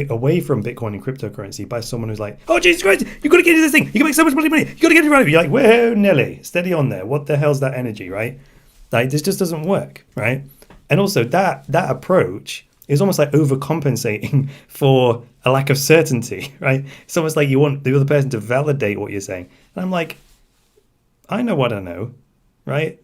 away from Bitcoin and cryptocurrency by someone who's like, "Oh, Jesus Christ, you've got to get into this thing. You can make so much money. You got to get into it." You're like, "Whoa, Nelly, steady on there. What the hell's that energy, right?" Like, this just doesn't work, right? And also that approach is almost like overcompensating for a lack of certainty, right? It's almost like you want the other person to validate what you're saying. And I'm like, I know what I know, right?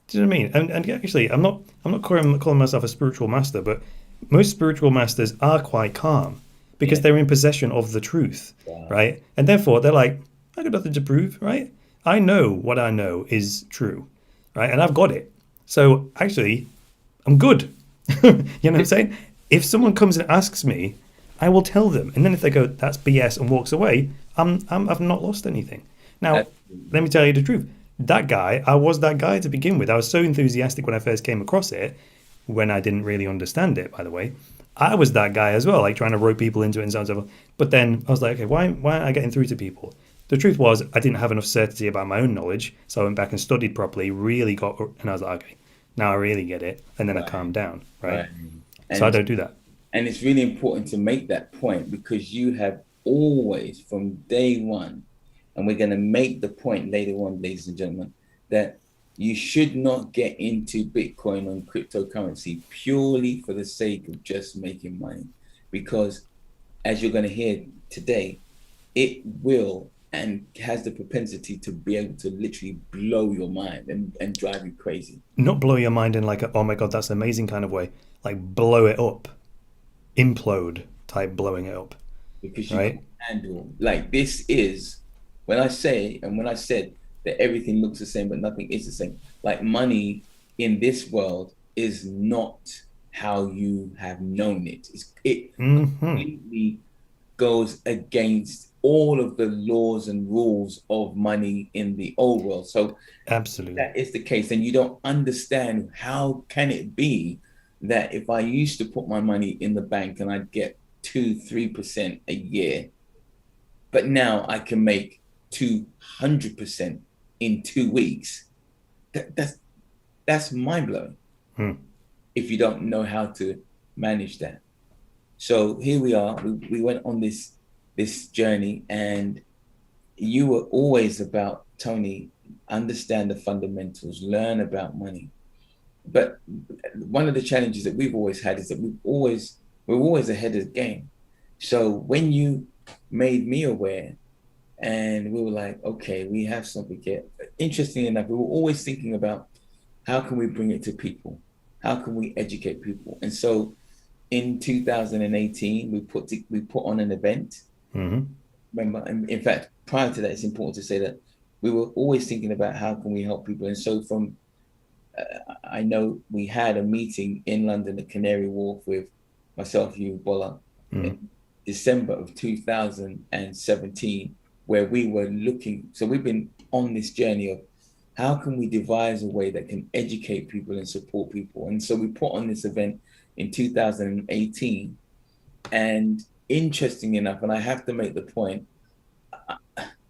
Do you know what I mean? And actually, I'm not calling myself a spiritual master, but most spiritual masters are quite calm because they're in possession of the truth, right? And therefore, they're like, I got nothing to prove, right? I know what I know is true, right? And I've got it. So actually, I'm good. You know what I'm saying? If someone comes and asks me, I will tell them. And then if they go, "That's BS," and walks away, I've not lost anything. Now, let me tell you the truth. That guy, I was that guy to begin with. I was so enthusiastic when I first came across it, when I didn't really understand it, by the way. I was that guy as well, like trying to rope people into it and so on and so forth. But then I was like, okay, why aren't I getting through to people? The truth was, I didn't have enough certainty about my own knowledge, so I went back and studied properly, really got, and I was like, okay, now I really get it. And then I calmed down, right? So I don't do that. And it's really important to make that point because you have always, from day one, and we're going to make the point later on, ladies and gentlemen, that you should not get into Bitcoin and cryptocurrency purely for the sake of just making money. Because as you're going to hear today, it will and has the propensity to be able to literally blow your mind and drive you crazy. Not blow your mind in like a, "Oh my God, that's amazing" kind of way. Like blow it up. Implode type blowing it up. Because you can handle, like, this is, when I said that everything looks the same but nothing is the same, like money in this world is not how you have known it. It completely goes against all of the laws and rules of money in the old world. So absolutely, that is the case. And you don't understand, how can it be that if I used to put my money in the bank and I'd get 2-3% a year, but now I can make 200% in 2 weeks? That's mind-blowing if you don't know how to manage that. So here we are. We went on this journey, and you were always about, Tony, understand the fundamentals, learn about money. But one of the challenges that we've always had is that we're always ahead of the game. So when you made me aware, and we were like, okay, we have something here. Interesting enough, we were always thinking about, how can we bring it to people? How can we educate people? And so in 2018, we put on an event. Remember, in fact, prior to that, it's important to say that we were always thinking about how can we help people. And so from, I know we had a meeting in London at Canary Wharf with myself, you, Bola, in December of 2017, where we were looking. So we've been on this journey of how can we devise a way that can educate people and support people? And so we put on this event in 2018. And interesting enough, and I have to make the point,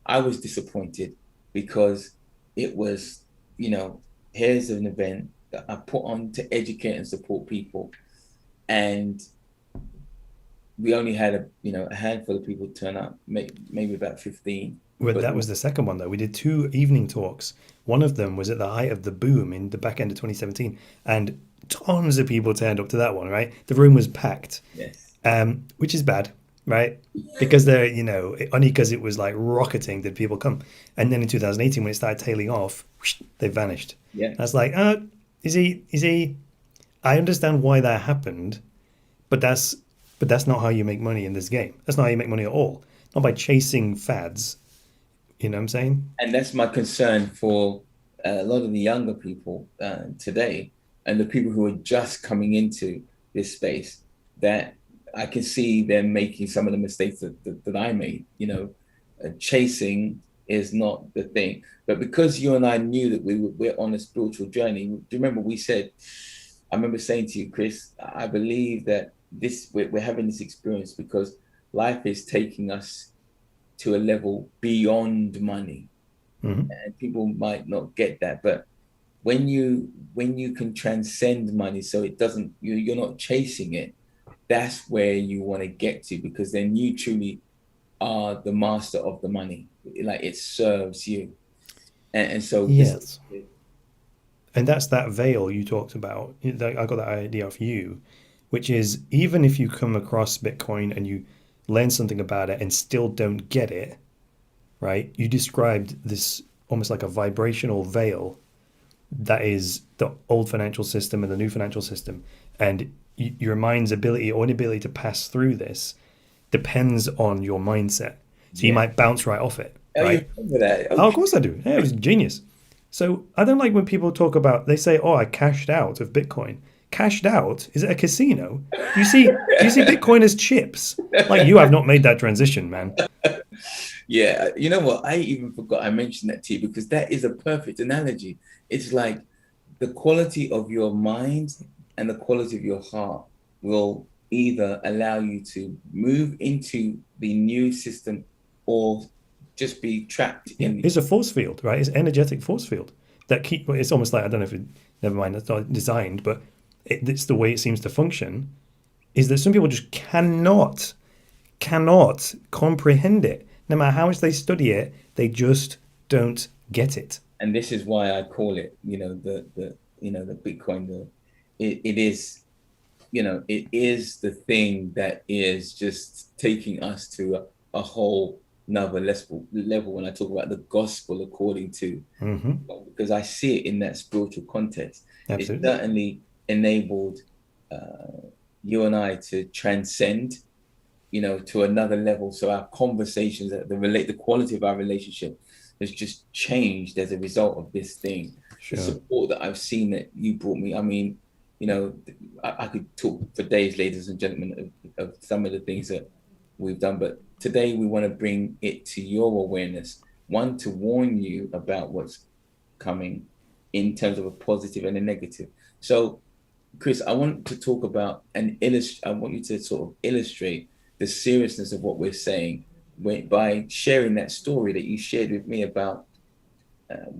I was disappointed because it was, here's an event that I put on to educate and support people. And we only had a handful of people turn up, maybe about 15. Well, that was the second one though. We did 2 evening talks. One of them was at the height of the boom in the back end of 2017, and tons of people turned up to that one. Right, the room was packed. Yes. Which is bad, right? Because they're only because it was like rocketing did people come, and then in 2018 when it started tailing off, whoosh, they vanished. Yeah. And I was like, is he? I understand why that happened, but that's not how you make money in this game. That's not how you make money at all. Not by chasing fads. You know what I'm saying? And that's my concern for a lot of the younger people today, and the people who are just coming into this space, that I can see them making some of the mistakes that I made. Chasing is not the thing. But because you and I knew that we're on a spiritual journey, do you remember I remember saying to you, Chris, I believe that we're having this experience because life is taking us to a level beyond money. Mm-hmm. And people might not get that, but when you can transcend money, so it doesn't, you're not chasing it, that's where you want to get to, because then you truly are the master of the money. Like, it serves you. And so yes, and that's that veil you talked about. I got that idea off you, which is, even if you come across Bitcoin and you learn something about it and still don't get it, right? You described this almost like a vibrational veil that is the old financial system and the new financial system, and your mind's ability or inability to pass through this depends on your mindset. So you might bounce right off it, right? You remember that? Okay. Oh, of course I do. Yeah, it was genius. So I don't like when people talk about, they say, "Oh, I cashed out of Bitcoin." Cashed out? Is it a casino? Do you see Bitcoin as chips? Like, you have not made that transition, man. Yeah, you know what? I even forgot I mentioned that to you, because that is a perfect analogy. It's like the quality of your mind and the quality of your heart will either allow you to move into the new system or just be trapped in. It's a force field, right? It's an energetic force field that it's almost like, I don't know if never mind, it's not designed, but it's the way it seems to function, is that some people just cannot comprehend it. No matter how much they study it, they just don't get it. And this is why I call it, the Bitcoin, it is, it is the thing that is just taking us to a whole another level when I talk about the gospel according to, because I see it in that spiritual context. Absolutely. It certainly enabled you and I to transcend, to another level. So our conversations, the quality of our relationship has just changed as a result of this thing. Sure. The support that I've seen that you brought me. I mean, I could talk for days, ladies and gentlemen, of some of the things that we've done, but today we want to bring it to your awareness. One, to warn you about what's coming in terms of a positive and a negative. So, Chris, I want to talk about I want you to sort of illustrate the seriousness of what we're saying by sharing that story that you shared with me about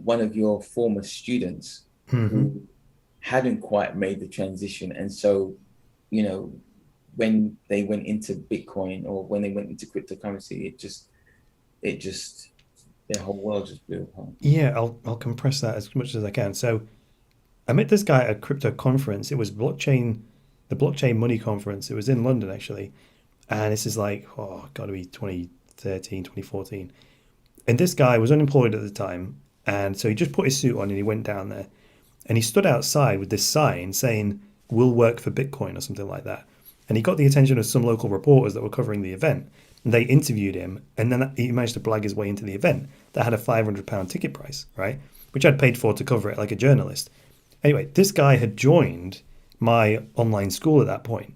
one of your former students who hadn't quite made the transition. And so, when they went into Bitcoin or when they went into cryptocurrency, it just their whole world just blew apart. Yeah, I'll compress that as much as I can. So I met this guy at a crypto conference. It was the blockchain money conference. It was in London, actually. And this is like, got to be 2013, 2014. And this guy was unemployed at the time. And so he just put his suit on and he went down there. And he stood outside with this sign saying, "We'll work for Bitcoin," or something like that. And he got the attention of some local reporters that were covering the event. And they interviewed him. And then he managed to blag his way into the event that had a £500 ticket price, right? Which I'd paid for to cover it like a journalist. Anyway, this guy had joined my online school at that point.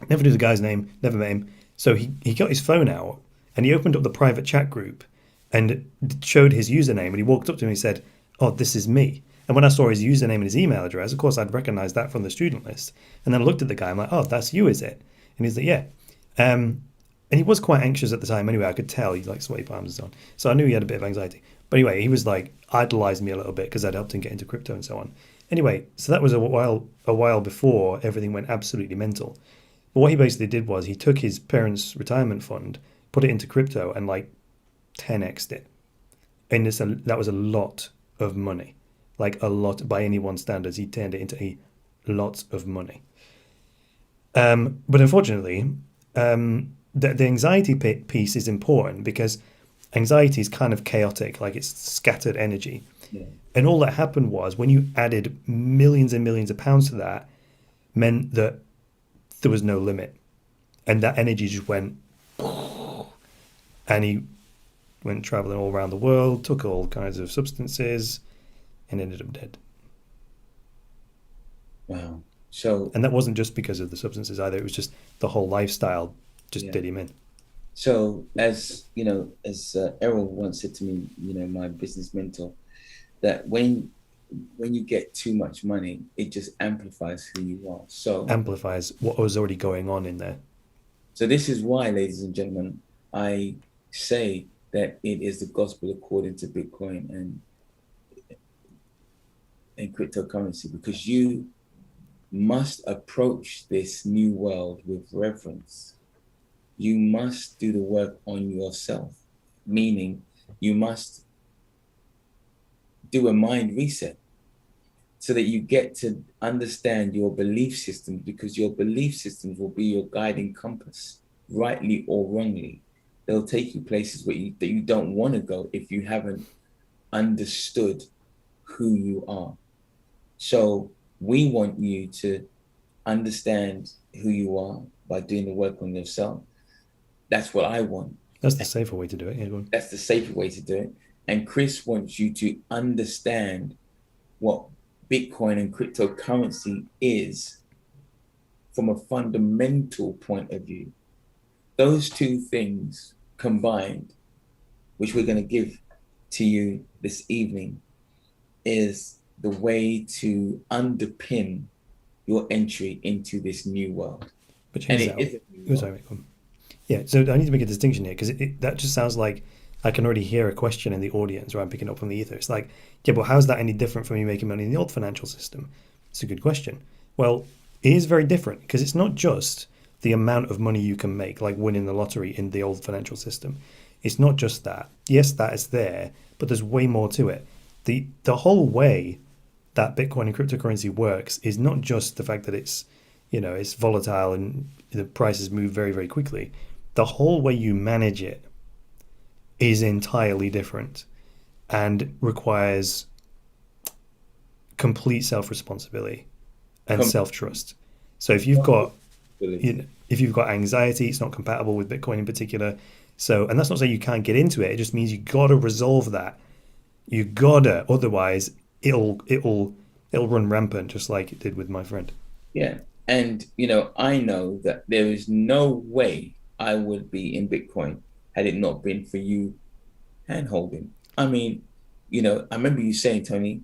Never knew the guy's name, never met him. So he got his phone out and he opened up the private chat group and showed his username. And he walked up to me and he said, oh, this is me. And when I saw his username and his email address, of course, I'd recognize that from the student list. And then I looked at the guy, I'm like, oh, that's you, is it? And he's like, yeah. And he was quite anxious at the time anyway. I could tell he like sweaty palms and so on. So I knew he had a bit of anxiety. But anyway, he was like idolized me a little bit because I'd helped him get into crypto and so on. Anyway, so that was a while before everything went absolutely mental. But what he basically did was he took his parents' retirement fund, put it into crypto, and like 10x'd it. And that was a lot of money, like a lot by anyone's standards. He turned it into a lot of money. But unfortunately, the anxiety piece is important because anxiety is kind of chaotic, like it's scattered energy. Yeah. And all that happened was when you added millions and millions of pounds to that, meant that there was no limit. And that energy just went, and he went traveling all around the world, took all kinds of substances, and ended up dead. Wow. So, and that wasn't just because of the substances either. It was just the whole lifestyle just did him in. So, as you know, as Errol once said to me, you know, my business mentor, that when you get too much money, it just amplifies who you are. So amplifies what was already going on in there. So this is why, ladies and gentlemen, I say that it is the gospel according to Bitcoin and cryptocurrency, because you must approach this new world with reverence. You must do the work on yourself, meaning you must do a mind reset so that you get to understand your belief systems, because your belief systems will be your guiding compass, rightly or wrongly. They'll take you places that you don't want to go if you haven't understood who you are. So we want you to understand who you are by doing the work on yourself. That's what I want. That's the safer way to do it. Yeah, that's the safer way to do it. And Chris wants you to understand what Bitcoin and cryptocurrency is from a fundamental point of view. Those two things combined, which we're going to give to you this evening, is the way to underpin your entry into this new world. But yeah, so I need to make a distinction here, because that just sounds like I can already hear a question in the audience where I'm picking up from the ether. It's like, yeah, but how's that any different from you making money in the old financial system? It's a good question. Well, it is very different, because it's not just the amount of money you can make, like winning the lottery in the old financial system. It's not just that. Yes, that is there, but there's way more to it. The whole way that Bitcoin and cryptocurrency works is not just the fact that it's, you know, it's volatile and the prices move very, very quickly. The whole way you manage it is entirely different and requires complete self-responsibility and self-trust. So if you've got, if you've got anxiety, it's not compatible with Bitcoin in particular. So, and that's not saying you can't get into it. It just means you got to resolve that. You gotta, otherwise it'll run rampant, just like it did with my friend. Yeah, and you know, I know that there is no way I would be in Bitcoin had it not been for you hand-holding. I mean, you know, I remember you saying, Tony,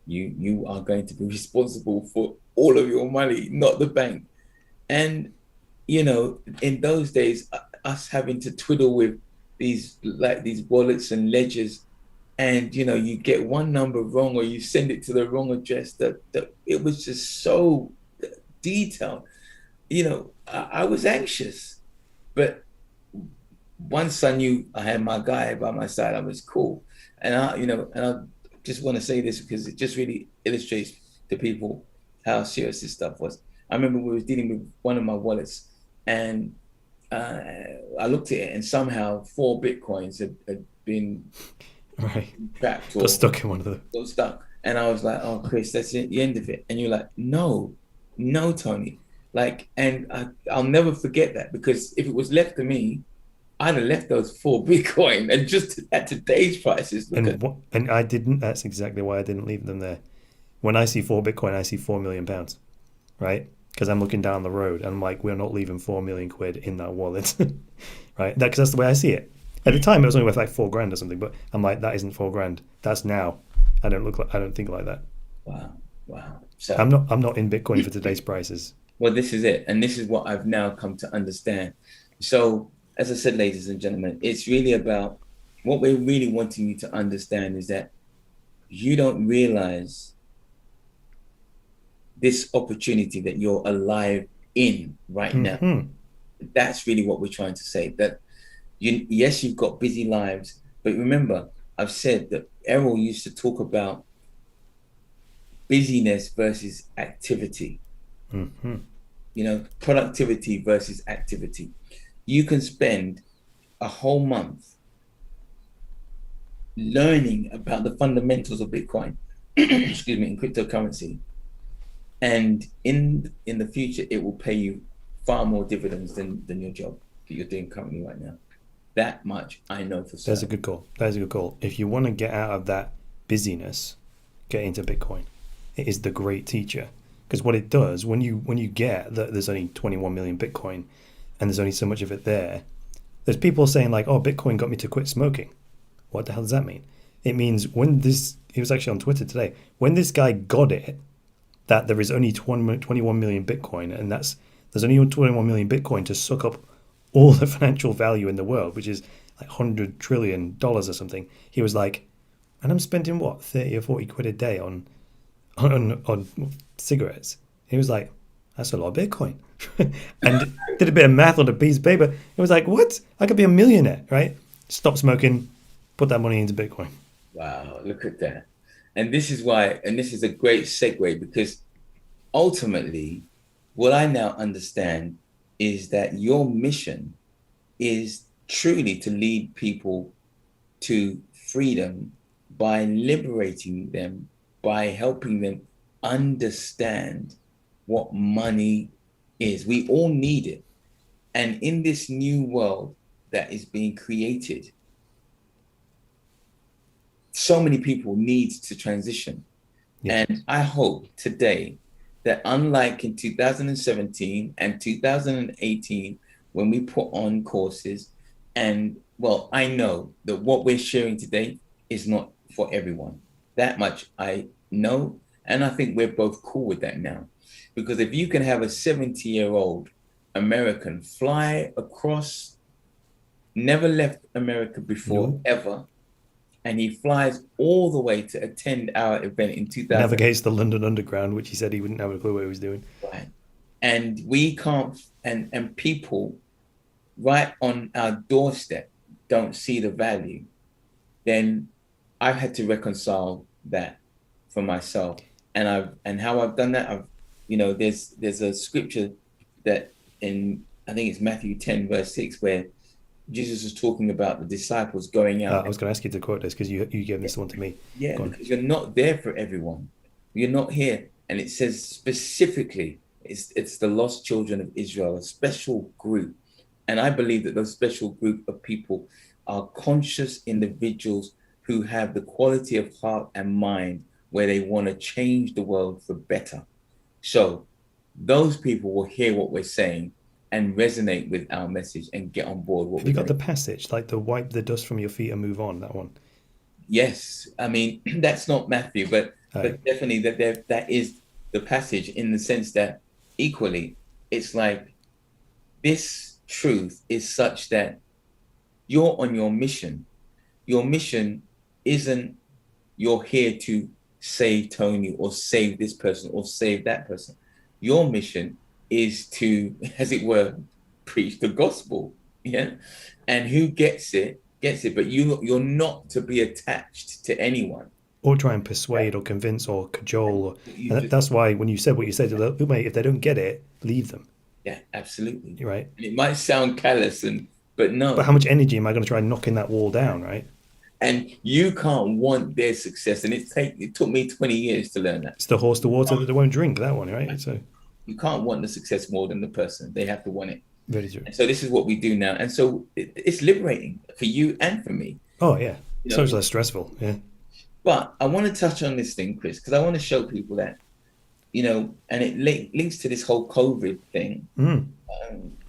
you are going to be responsible for all of your money, not the bank. And, you know, in those days, us having to twiddle with these wallets and ledgers, and, you know, you get one number wrong or you send it to the wrong address, that it was just so detailed. You know, I was anxious, but once I knew I had my guy by my side, I was cool. And I just want to say this because it just really illustrates to people how serious this stuff was. I remember we were dealing with one of my wallets, and I looked at it, and somehow 4 Bitcoins had been trapped or got stuck in one of them. Got stuck. And I was like, oh, Chris, that's it, the end of it. And you're like, no, Tony. Like, and I'll never forget that, because if it was left to me, I'd have left those 4 Bitcoin, and just at today's prices. And I didn't. That's exactly why I didn't leave them there. When I see 4 Bitcoin, I see £4 million, right? Because I'm looking down the road and I'm like, we're not leaving 4 million quid in that wallet, right? Because that's the way I see it. At the time, it was only worth like $4,000 or something, but I'm like, that isn't $4,000. That's now. I don't think like that. Wow. So I'm not in Bitcoin for today's prices. well, this is it. And this is what I've now come to understand. So, as I said, ladies and gentlemen, it's really about what we're really wanting you to understand is that you don't realize this opportunity that you're alive in right now. That's really what we're trying to say. That yes, you've got busy lives, but remember, I've said that Errol used to talk about busyness versus activity. You know, productivity versus activity. You can spend a whole month learning about the fundamentals of Bitcoin, excuse me, in cryptocurrency. And in the future, it will pay you far more dividends than your job that you're doing currently right now. That much I know for certain. That's a good call. That is a good call. If you want to get out of that busyness, get into Bitcoin. It is the great teacher. Because what it does, when you get that there's only 21 million Bitcoin and there's only so much of it there, there's people saying like, oh, Bitcoin got me to quit smoking. What the hell does that mean? It means he was actually on Twitter today, when this guy got it, that there is only 21 million Bitcoin, and there's only 21 million Bitcoin to suck up all the financial value in the world, which is like $100 trillion or something. He was like, and I'm spending what, 30 or 40 quid a day on cigarettes. He was like, that's a lot of Bitcoin. And did a bit of math on a piece of paper. It was like, what? I could be a millionaire, right? Stop smoking, put that money into Bitcoin. Wow, look at that. And this is why, and this is a great segue, because ultimately, what I now understand is that your mission is truly to lead people to freedom by liberating them, by helping them understand what money is. We all need it. And in this new world that is being created, so many people need to transition. Yeah. And I hope today that unlike in 2017 and 2018, when we put on courses, and well, I know that what we're sharing today is not for everyone. That much I know. And I think we're both cool with that now. Because if you can have a 70-year-old American fly across, never left America before, ever, and he flies all the way to attend our event in 2000. Navigates the London Underground, which he said he wouldn't have a clue what he was doing. Right. And we can't, and people right on our doorstep don't see the value, then I've had to reconcile that for myself. And how I've done that, there's a scripture that I think it's Matthew 10 verse 6, where Jesus is talking about the disciples going out. I was going to ask you to quote this because you gave this one to me. Yeah, because you're not there for everyone. You're not here. And it says specifically, it's the lost children of Israel, a special group. And I believe that those special group of people are conscious individuals who have the quality of heart and mind where they want to change the world for better. So those people will hear what we're saying and resonate with our message and get on board. Have you got the passage, like the wipe the dust from your feet and move on, that one? Yes. I mean, that's not Matthew, but definitely that is the passage, in the sense that equally, it's like this truth is such that you're on your mission. Your mission isn't you're here to save Tony or save this person or save that person. Your mission is to, as it were, preach the gospel. Yeah. And who gets it, but you're not to be attached to anyone. Or try and persuade or convince or cajole. That's why when you said what you said, if they don't get it, leave them. Yeah, absolutely. You're right. And it might sound callous, but no. But how much energy am I going to try knocking that wall down, right? And you can't want their success. And it took me 20 years to learn that. It's the horse to water that they won't drink, that one, right? So you can't want the success more than the person. They have to want it. Very true. And so this is what we do now. And so it's liberating for you and for me. Oh, yeah. So it's less stressful. Yeah. But I want to touch on this thing, Chris, because I want to show people that, and it links to this whole COVID thing.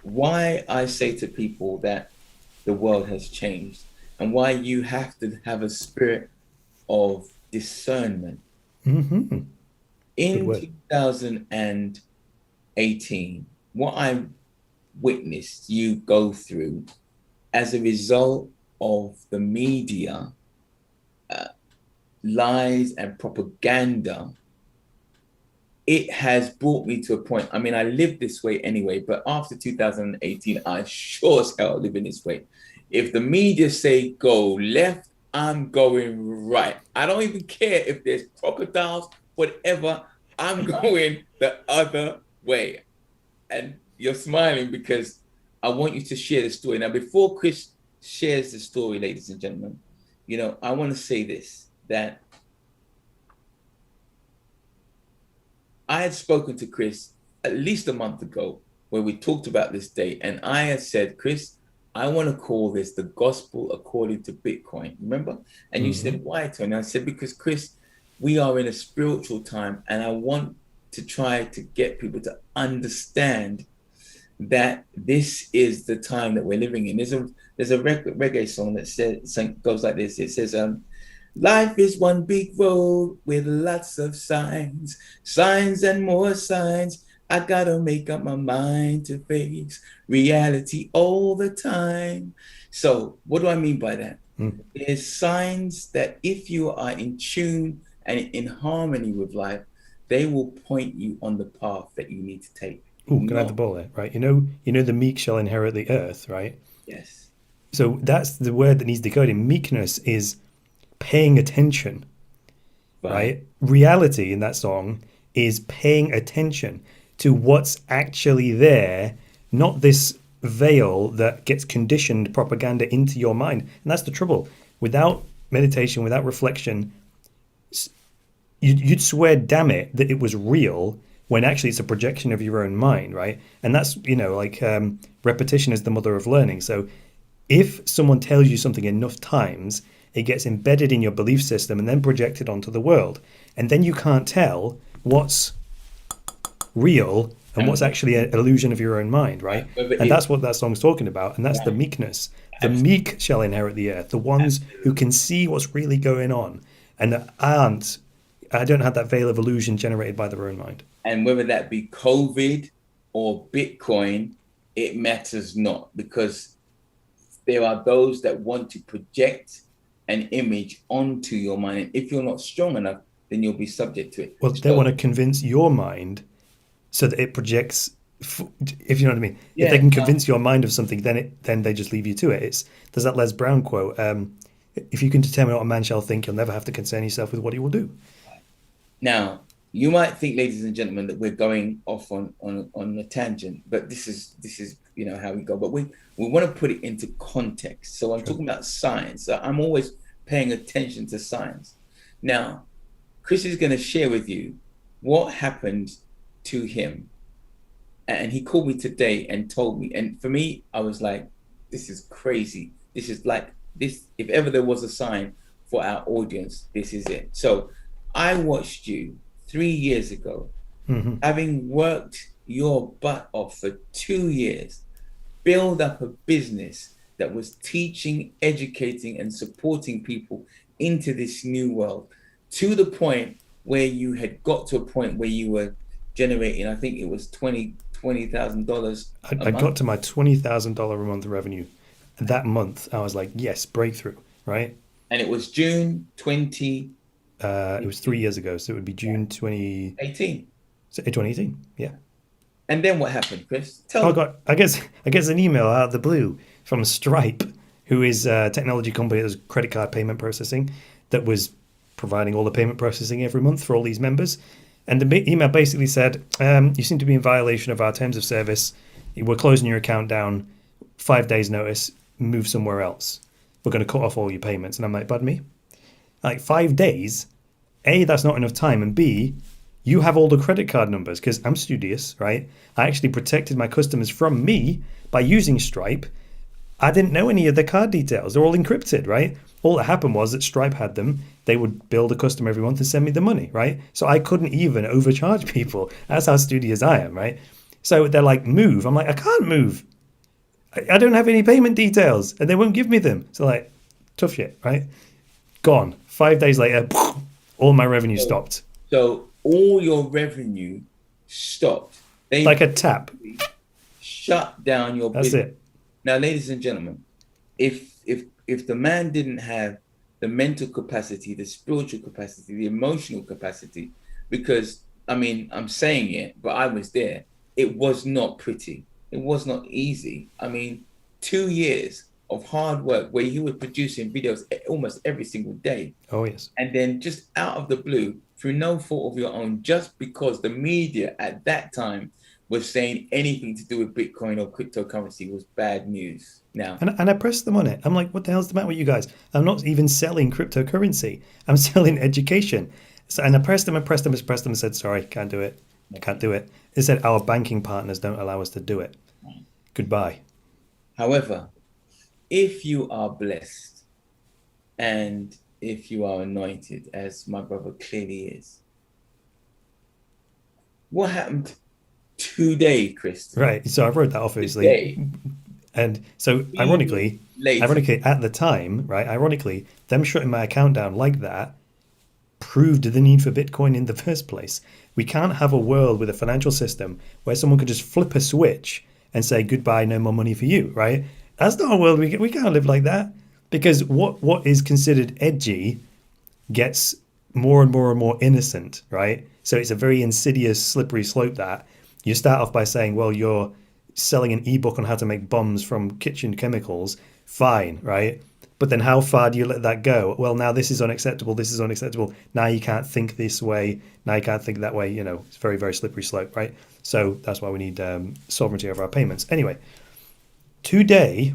Why I say to people that the world has changed, and why you have to have a spirit of discernment. Mm-hmm. In word. 2018, what I witnessed you go through as a result of the media lies and propaganda, it has brought me to a point. I mean, I lived this way anyway, but after 2018, I sure as hell live in this way. If the media say go left, I'm going right. I don't even care if there's crocodiles, whatever. I'm going the other way. And you're smiling because I want you to share the story. Now, before Chris shares the story, ladies and gentlemen, you know, I want to say this, that I had spoken to Chris at least a month ago where we talked about this day. And I had said, Chris, I want to call this the gospel according to Bitcoin. Remember? And you said, why, Tony? I said, because Chris, we are in a spiritual time and I want to try to get people to understand that this is the time that we're living in. There's a reggae song that goes like this. It says, life is one big road with lots of signs, signs and more signs. I gotta make up my mind to face reality all the time. So what do I mean by that? There's signs that if you are in tune and in harmony with life, they will point you on the path that you need to take. Oh, can I have the ball there? Right. You know, the meek shall inherit the earth, right? Yes. So that's the word that needs decoding. Meekness is paying attention, right? Reality in that song is paying attention to what's actually there, not this veil that gets conditioned propaganda into your mind. And that's the trouble. Without meditation, without reflection, you'd swear, damn it, that it was real when actually it's a projection of your own mind, right? And that's, you know, like repetition is the mother of learning. So if someone tells you something enough times, it gets embedded in your belief system and then projected onto the world. And then you can't tell what's real and what's actually an illusion of your own mind, right? And that's what that song's talking about. And that's the meekness. The meek shall inherit the earth, the ones who can see what's really going on and I don't have that veil of illusion generated by their own mind. And whether that be COVID or Bitcoin, it matters not, because there are those that want to project an image onto your mind. And if you're not strong enough, then you'll be subject to it. Well, they want to convince your mind so that it projects, if you know what I mean. Yeah, if they can convince your mind of something, then they just leave you to it. There's that Les Brown quote, if you can determine what a man shall think, you'll never have to concern yourself with what he will do. Now, you might think, ladies and gentlemen, that we're going off on a tangent, but this is you know how we go. But we want to put it into context. So I'm talking about science. So I'm always paying attention to science. Now, Chris is going to share with you what happened to him. And he called me today and told me. And for me, I was like, this is crazy. This is like this. If ever there was a sign for our audience, this is it. So I watched you 3 years ago, having worked your butt off for 2 years, build up a business that was teaching, educating, and supporting people into this new world, to the point where you had got to a point where you were generating, I think it was $20,000. I got to my $20,000 a month revenue that month. I was like, yes, breakthrough, right? And it was June 20. It was 3 years ago, so it would be June 2018. 2018, yeah. And then what happened, Chris? I guess an email out of the blue from Stripe, who is a technology company that does credit card payment processing, that was providing all the payment processing every month for all these members. And the email basically said, you seem to be in violation of our terms of service. We're closing your account down, 5 days notice, move somewhere else. We're going to cut off all your payments. And I'm like, pardon me? Like 5 days? A, that's not enough time. And B, you have all the credit card numbers, because I'm studious, right? I actually protected my customers from me by using Stripe. I didn't know any of the card details. They're all encrypted, right? All that happened was that Stripe had them. They would bill the customer every month and send me the money, right? So I couldn't even overcharge people. That's how studious I am, right? So they're like, move. I'm like, I can't move. I don't have any payment details, and they won't give me them. So like, tough shit, right? Gone. 5 days later, All my revenue stopped. So all your revenue stopped. They Like a tap. shut down your That's business. it. Now, ladies and gentlemen, if the man didn't have the mental capacity, the spiritual capacity, the emotional capacity, because I mean, I'm saying it, but I was there. It was not pretty. It was not easy. I mean, 2 years of hard work where you were producing videos almost every single day. Oh, yes. And then just out of the blue, through no fault of your own, just because the media at that time was saying anything to do with Bitcoin or cryptocurrency was bad news. Now, And I pressed them on it. I'm like, what the hell's the matter with you guys? I'm not even selling cryptocurrency. I'm selling education. So, and I pressed them and said, sorry, can't do it. I can't do it. They said, our banking partners don't allow us to do it. Goodbye. however, if you are blessed and if you are anointed, as my brother clearly is, what happened today, Chris? Right. So I wrote that off, obviously. Today, And so, later, ironically, at the time, right, ironically, them shutting my account down like that proved the need for Bitcoin in the first place. We can't have a world with a financial system where someone could just flip a switch and say, goodbye, no more money for you, right? That's not a world we can't live like that. Because what is considered edgy gets more and more and more innocent, right? So it's a very insidious, slippery slope that you start off by saying, well, you're selling an ebook on how to make bombs from kitchen chemicals, fine, right? But then how far do you let that go? Well, now this is unacceptable, this is unacceptable. Now you can't think this way, now you can't think that way, it's very, very slippery slope, right? So that's why we need sovereignty over our payments. Anyway, today,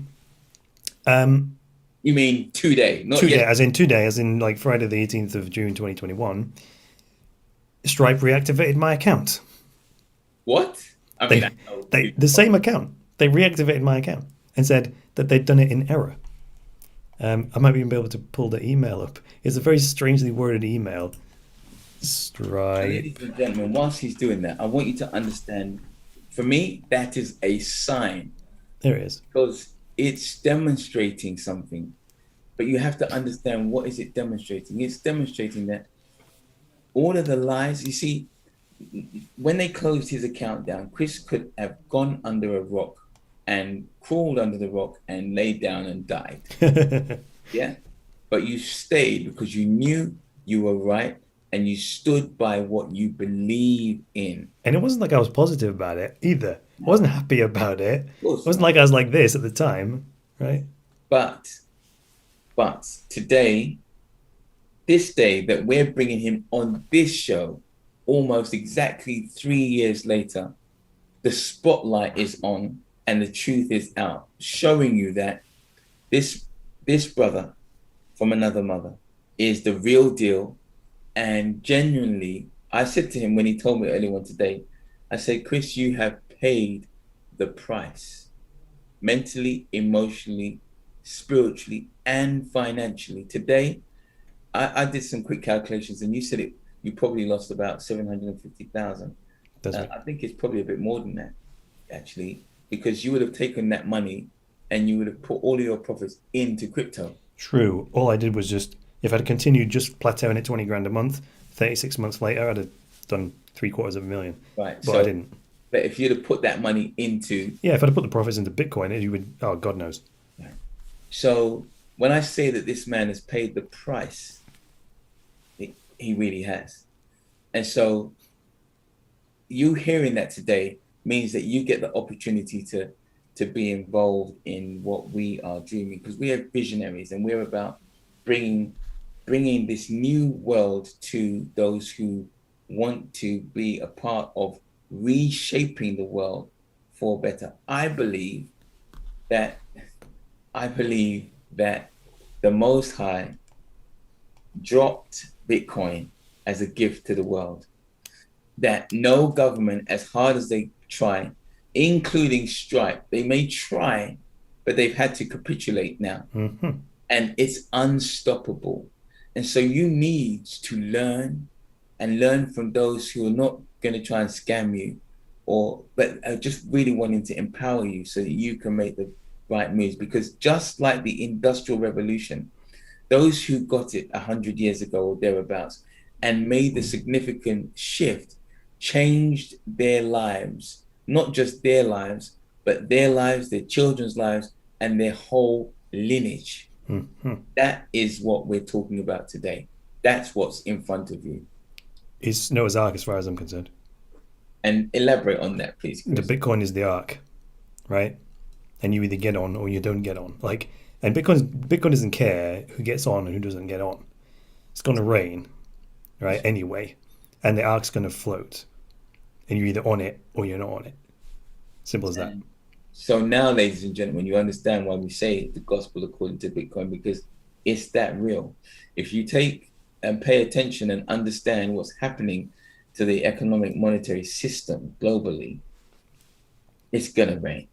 you mean today, not today, yesterday. as in like Friday the 18th of June 2021, Stripe reactivated my account. What? I mean, The same account. They reactivated my account and said that they'd done it in error. I might even be able to pull the email up. It's a very strangely worded email. Stripe. ladies and gentlemen, whilst he's doing that, I want you to understand, for me, that is a sign. There it is. Because it's demonstrating something. But you have to understand, what is it demonstrating? It's demonstrating that all of the lies, you see, when they closed his account down, Chris could have gone under a rock and crawled under the rock and laid down and died. Yeah. But you stayed because you knew you were right and you stood by what you believe in. And it wasn't like I was positive about it either. I wasn't happy about it. It course wasn't not. like I was like this at the time, right? But today, this day that we're bringing him on this show, almost exactly 3 years later, the spotlight is on and the truth is out, showing you that this brother from another mother is the real deal. And genuinely, I said to him when he told me earlier on today, I said, Chris, you have paid the price, mentally, emotionally, spiritually, and financially. Today, I did some quick calculations, and you said you probably lost about 750,000. I think it's probably a bit more than that, actually, because you would have taken that money and you would have put all of your profits into crypto. True. All I did was just, if I'd continued just plateauing at 20 grand a month, 36 months later, I'd have done $750,000. Right. But I didn't. But if you'd have put that money into... Yeah, if I'd have put the profits into Bitcoin, you would, oh, God knows. Right. So when I say that this man has paid the price, he really has. And so you hearing that today means that you get the opportunity to be involved in what we are dreaming, because we are visionaries and we're about bringing this new world to those who want to be a part of reshaping the world for better. I believe that the Most High dropped Bitcoin as a gift to the world, that no government, as hard as they try, including Stripe, they may try, but they've had to capitulate now. Mm-hmm. And it's unstoppable. And so you need to learn from those who are not going to try and scam you, but are just really wanting to empower you so that you can make the right moves. Because just like the Industrial Revolution, those who got it 100 years ago or thereabouts, and made the significant shift, changed their lives, not just their lives, but their lives, their children's lives, and their whole lineage. Mm-hmm. That is what we're talking about today. That's what's in front of you. It's Noah's Ark as far as I'm concerned. And elaborate on that, please, The Chris. Bitcoin is the Ark, right? And you either get on or you don't get on. Like, and Bitcoin doesn't care who gets on and who doesn't get on. It's going to rain, right? Anyway, and the Ark's going to float, and you're either on it or you're not on it. Simple as that. So now, ladies and gentlemen, you understand why we say the gospel according to Bitcoin, because it's that real. If you take and pay attention and understand what's happening to the economic monetary system globally, it's going to rain.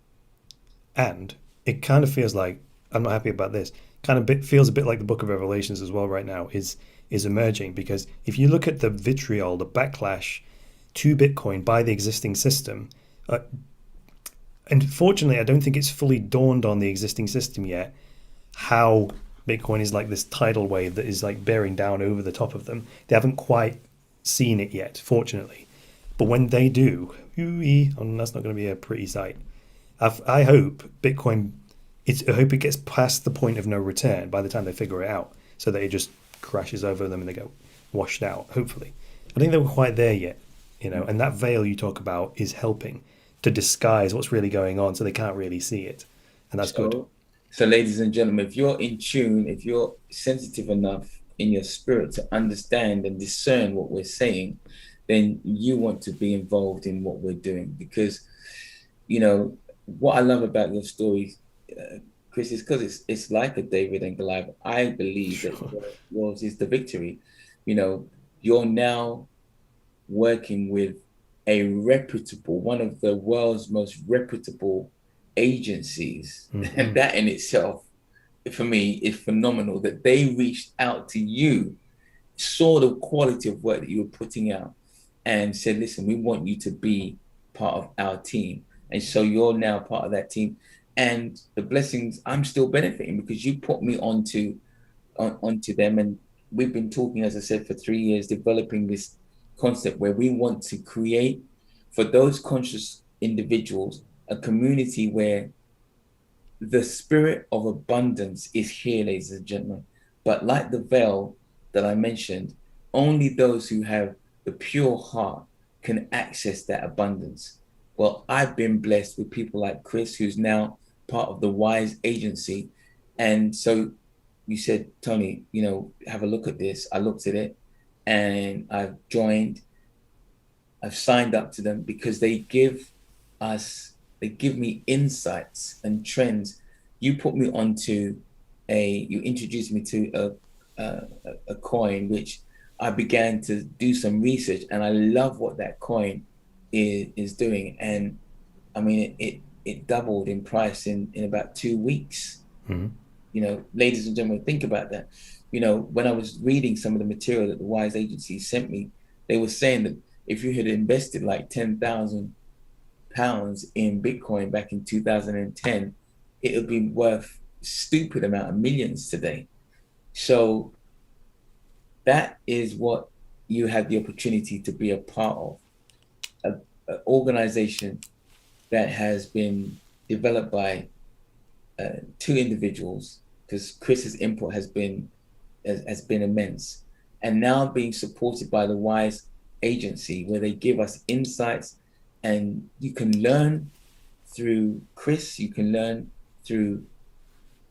And it kind of feels like, I'm not happy about this, feels a bit like the Book of Revelations as well right now is emerging, because if you look at the vitriol, the backlash to Bitcoin by the existing system, unfortunately, I don't think it's fully dawned on the existing system yet how Bitcoin is like this tidal wave that is like bearing down over the top of them. They haven't quite seen it yet, fortunately. But when they do, that's not going to be a pretty sight. I hope Bitcoin, I hope it gets past the point of no return by the time they figure it out, so that it just crashes over them and they get washed out, hopefully. I think they were quite there yet, and that veil you talk about is helping to disguise what's really going on so they can't really see it. And that's good. So, ladies and gentlemen, if you're in tune, if you're sensitive enough in your spirit to understand and discern what we're saying, then you want to be involved in what we're doing. Because, what I love about your story, Chris, is because it's like a David and Goliath. I believe that yours is the victory. You're now working with a reputable, one of the world's most reputable agencies. Mm-hmm. And that in itself, for me, is phenomenal, that they reached out to you, saw the quality of work that you were putting out, and said, listen, we want you to be part of our team. And so you're now part of that team. And the blessings, I'm still benefiting because you put me onto them. And we've been talking, as I said, for 3 years, developing this concept where we want to create, for those conscious individuals, a community where the spirit of abundance is here, ladies and gentlemen. But like the veil that I mentioned, only those who have the pure heart can access that abundance. Well, I've been blessed with people like Chris, who's now part of the WISE agency. And so you said, Tony, have a look at this. I looked at it and I've joined. I've signed up to them because they give me insights and trends. You introduced me to a coin, which I began to do some research, and I love what that coin is doing. And I mean, it doubled in price in about 2 weeks. Mm-hmm. Ladies and gentlemen, think about that. When I was reading some of the material that the WISE agency sent me, they were saying that if you had invested like £10,000 in Bitcoin back in 2010, it would be worth stupid amount of millions today. So that is what you have the opportunity to be a part of, an organization that has been developed by 2 individuals, because Chris's input has been immense, and now being supported by the WISE agency, where they give us insights, and you can learn through Chris, you can learn through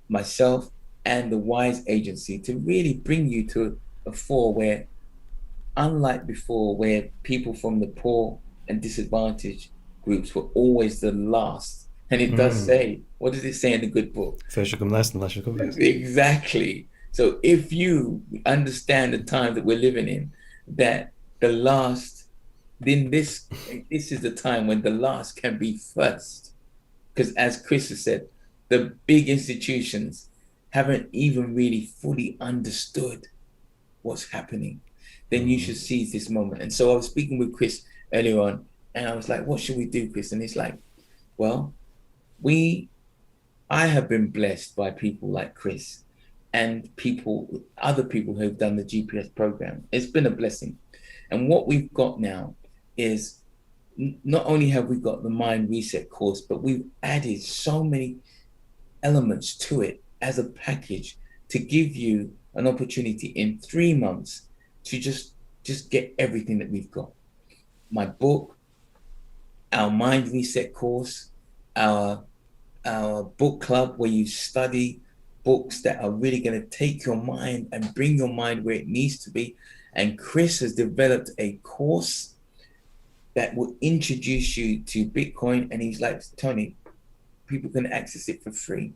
myself and the WISE agency to really bring you to a fore where, unlike before, where people from the poor and disadvantaged groups were always the last. And it does say, what does it say in the good book? First you come last and last you come first. Exactly. So if you understand the time that we're living in, that the last, then this is the time when the last can be first. Because as Chris has said, the big institutions haven't even really fully understood what's happening. Then you should seize this moment. And so I was speaking with Chris earlier on, and I was like, what should we do, Chris? And he's like, well, I have been blessed by people like Chris. and other people who've done the GPS program. It's been a blessing. And what we've got now is not only have we got the Mind Reset course, but we've added so many elements to it as a package to give you an opportunity in 3 months to just get everything that we've got. My book, our Mind Reset course, our book club where you study books that are really going to take your mind and bring your mind where it needs to be. And Chris has developed a course that will introduce you to Bitcoin. And he's like, Tony, people can access it for free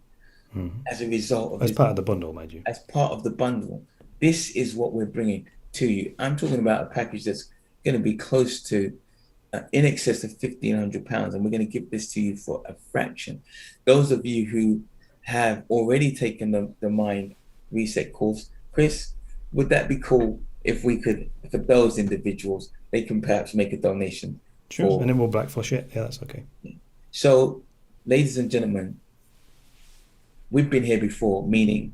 as a result of as part of the bundle, mind you. As part of the bundle. This is what we're bringing to you. I'm talking about a package that's going to be close to in excess of £1,500, and we're going to give this to you for a fraction. Those of you who have already taken the Mind Reset course, Chris, would that be cool if we could, for those individuals, they can perhaps make a donation? Sure, and then we'll backflush it. Yeah, that's okay. So, ladies and gentlemen, we've been here before, meaning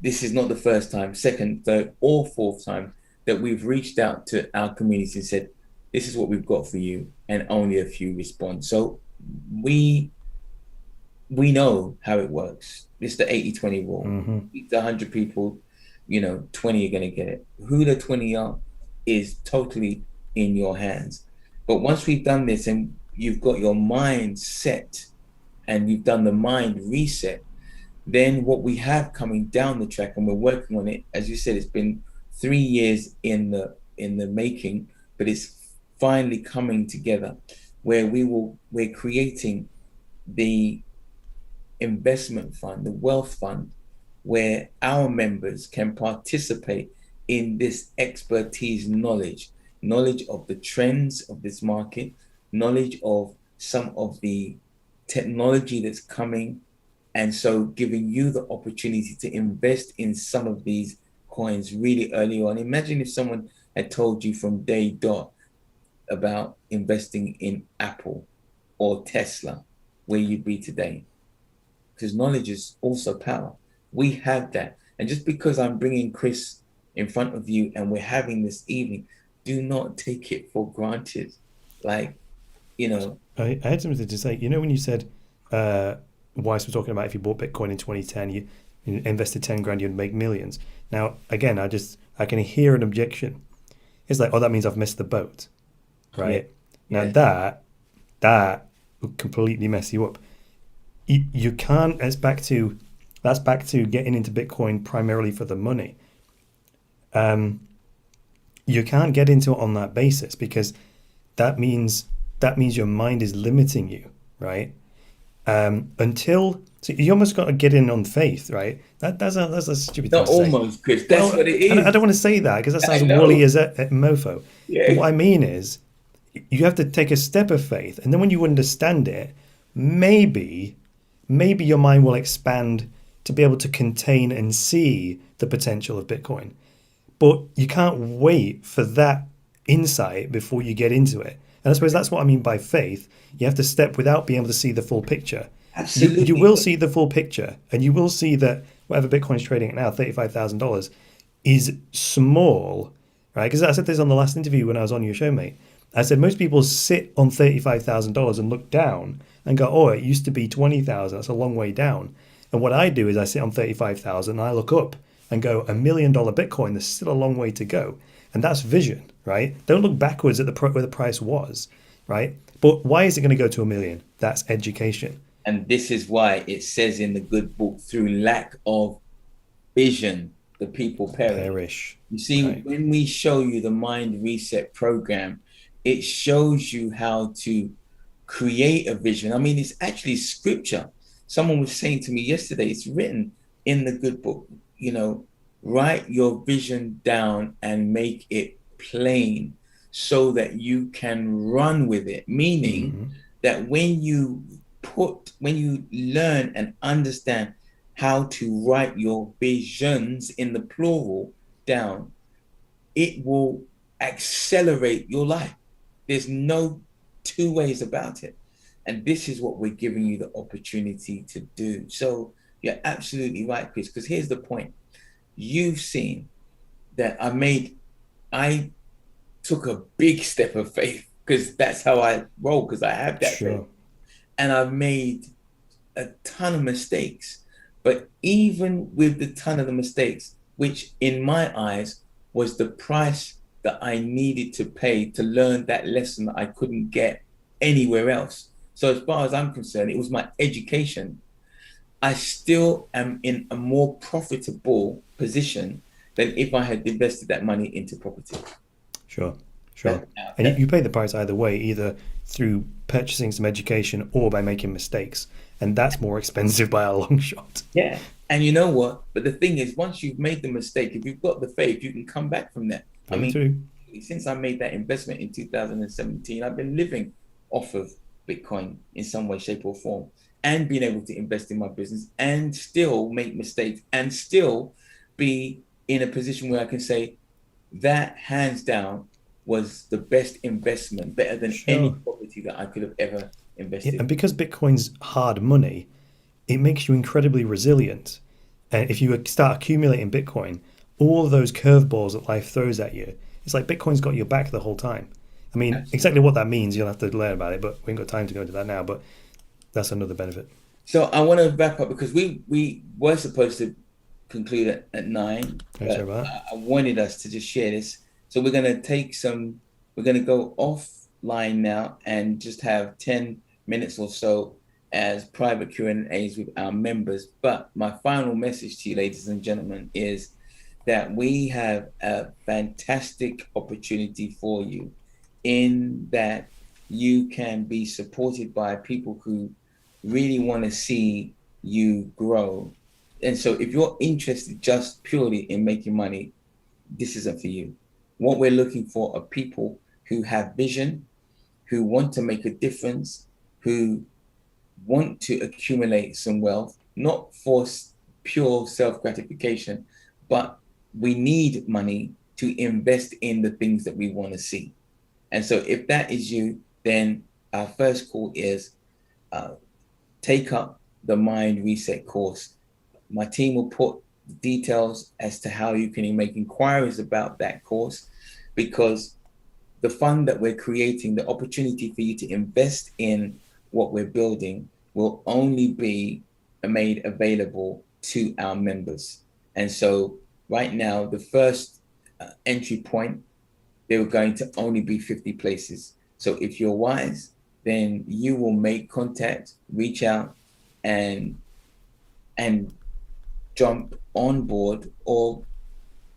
this is not the first time, second, third, or fourth time that we've reached out to our community and said, this is what we've got for you, and only a few respond. So we know how it works. It's the 80-20 rule. It's 100 people, 20 are going to get it. Who the 20 are is totally in your hands. But once we've done this and you've got your mind set and you've done the Mind Reset, then what we have coming down the track, and we're working on it, as you said, it's been 3 years in the making, but it's finally coming together, where we're creating the investment fund, the wealth fund, where our members can participate in this expertise knowledge of the trends of this market, knowledge of some of the technology that's coming, and so giving you the opportunity to invest in some of these coins really early on. Imagine if someone had told you from day dot about investing in Apple or Tesla, where you'd be today. Because knowledge is also power. We have that. And just because I'm bringing Chris in front of you and we're having this evening, do not take it for granted. I had something to say. When you said, Weiss was talking about if you bought Bitcoin in 2010, you invested 10 grand, you'd make millions. Now, again, I can hear an objection. It's like, that means I've missed the boat. Right. Yeah. Now that would completely mess you up. You can't. That's back to getting into Bitcoin primarily for the money. You can't get into it on that basis, because that means your mind is limiting you, right? So you almost got to get in on faith, right? That's a stupid thing to say. Almost, Chris. That's what it is. I don't want to say that because that sounds woolly as a mofo. Yeah. But what I mean is, you have to take a step of faith, and then when you understand it, maybe your mind will expand to be able to contain and see the potential of Bitcoin. But you can't wait for that insight before you get into it. And I suppose that's what I mean by faith. You have to step without being able to see the full picture. Absolutely. You will see the full picture, and you will see that whatever Bitcoin's trading at now, $35,000, is small, right? Because I said this on the last interview when I was on your show, mate. I said most people sit on $35,000 and look down and go, oh, it used to be 20,000. That's a long way down. And what I do is I sit on 35,000 and I look up and go, $1 million Bitcoin, there's still a long way to go. And that's vision, right? Don't look backwards at where the price was, right? But why is it going to go to 1 million? That's education. And this is why it says in the good book, through lack of vision, the people perish. You see, right. When we show you the Mind Reset program, it shows you how to create a vision. I mean, it's actually scripture. Someone was saying to me yesterday, it's written in the good book, write your vision down and make it plain so that you can run with it. Meaning that when you learn and understand how to write your visions in the plural down, it will accelerate your life. There's no two ways about it. And this is what we're giving you the opportunity to do. So You're absolutely right, Chris, because here's the point. You've seen that I took a big step of faith because that's how I roll, because I have that faith. Sure. And I've made a ton of mistakes. But even with the ton of the mistakes, which in my eyes was the price that I needed to pay to learn that lesson that I couldn't get anywhere else. So as far as I'm concerned, it was my education. I still am in a more profitable position than if I had invested that money into property. Sure. Sure. And That, you pay the price either way, either through purchasing some education or by making mistakes. And that's more expensive by a long shot. yeah. And you know what? But the thing is, once you've made the mistake, if you've got the faith, you can come back from that. I Very mean, true. since I made that investment in 2017, I've been living off of Bitcoin in some way, shape, or form, and being able to invest in my business and still make mistakes and still be in a position where I can say that hands down was the best investment, better than any Sure. property that I could have ever Yeah, invested. and because Bitcoin's hard money, it makes you incredibly resilient. And if you start accumulating Bitcoin, all of those curveballs that life throws at you, it's like Bitcoin's got your back the whole time. I mean, exactly what that means, you'll have to learn about it, but we ain't got time to go into that now. But that's another benefit. So I want to wrap up because we were supposed to conclude at 9, Thanks but very much. I wanted us to just share this. So we're going to we're going to go offline now and just have 10 minutes or so as private Q&As with our members. But my final message to you, ladies and gentlemen, is that we have a fantastic opportunity for you in that you can be supported by people who really want to see you grow. And so if you're interested just purely in making money, this isn't for you. What we're looking for are people who have vision, who want to make a difference, who want to accumulate some wealth, not for pure self-gratification, but we need money to invest in the things that we want to see. And so if that is you, then our first call is take up the Mind Reset course. My team will put details as to how you can make inquiries about that course, because the fund that we're creating, the opportunity for you to invest in what we're building, will only be made available to our members. And so right now, the first entry point, there are going to only be 50 places. So if you're wise, then you will make contact, reach out, and jump on board or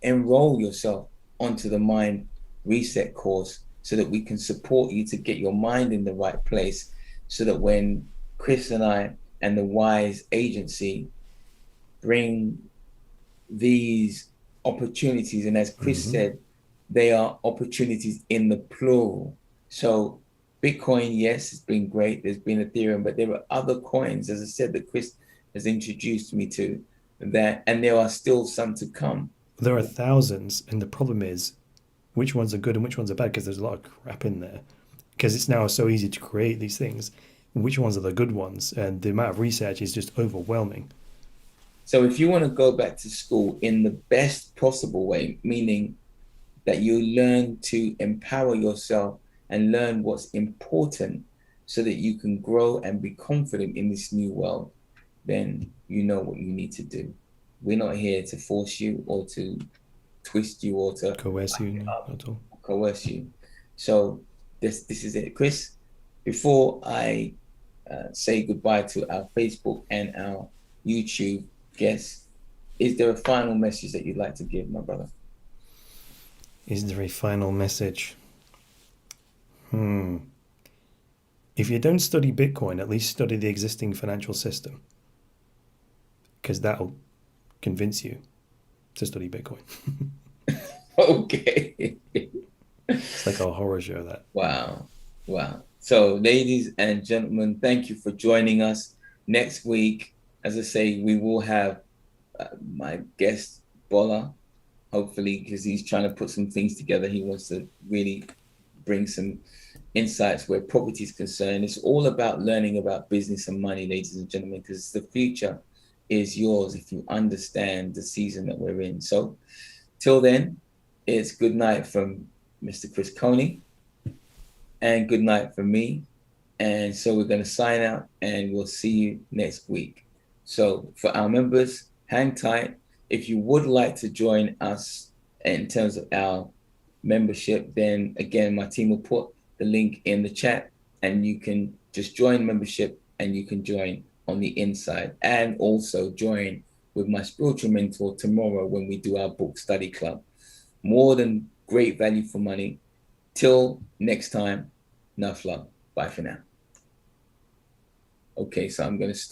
enroll yourself onto the Mind Reset course so that we can support you to get your mind in the right place, so that when Chris and I and the Wise Agency bring these opportunities, and as Chris said, they are opportunities in the plural. So Bitcoin, yes, it's been great. There's been Ethereum, but there are other coins, as I said, that Chris has introduced me to, that, and there are still some to come. There are thousands, and the problem is which ones are good and which ones are bad, because there's a lot of crap in there. Because it's now so easy to create these things. Which ones are the good ones? And the amount of research is just overwhelming. So if you want to go back to school in the best possible way, meaning that you learn to empower yourself and learn what's important so that you can grow and be confident in this new world, then you know what you need to do. We're not here to force you or to twist you or to Coerce you, no, at all. coerce you. So this is it. Chris, before I say goodbye to our Facebook and our YouTube guests, is there a final message that you'd like to give, my brother? Is there a final message? If you don't study Bitcoin, at least study the existing financial system, because that'll convince you to study Bitcoin. Okay. It's like a horror show, that. Wow. So, ladies and gentlemen, thank you for joining us. Next week, as I say, we will have my guest, Bola, hopefully, because he's trying to put some things together. He wants to really bring some insights where property is concerned. It's all about learning about business and money, ladies and gentlemen, because it's the future. is yours if you understand the season that we're in. So till then, it's good night from Mr. Chris Coney and good night from me. And so we're going to sign out and we'll see you next week. So for our members, hang tight. If you would like to join us in terms of our membership, then again, my team will put the link in the chat and you can just join membership and you can join on the inside and also join with my spiritual mentor tomorrow when we do our book study club. More than great value for money. Till next time, enough love. Bye for now. Okay, so I'm going to stop.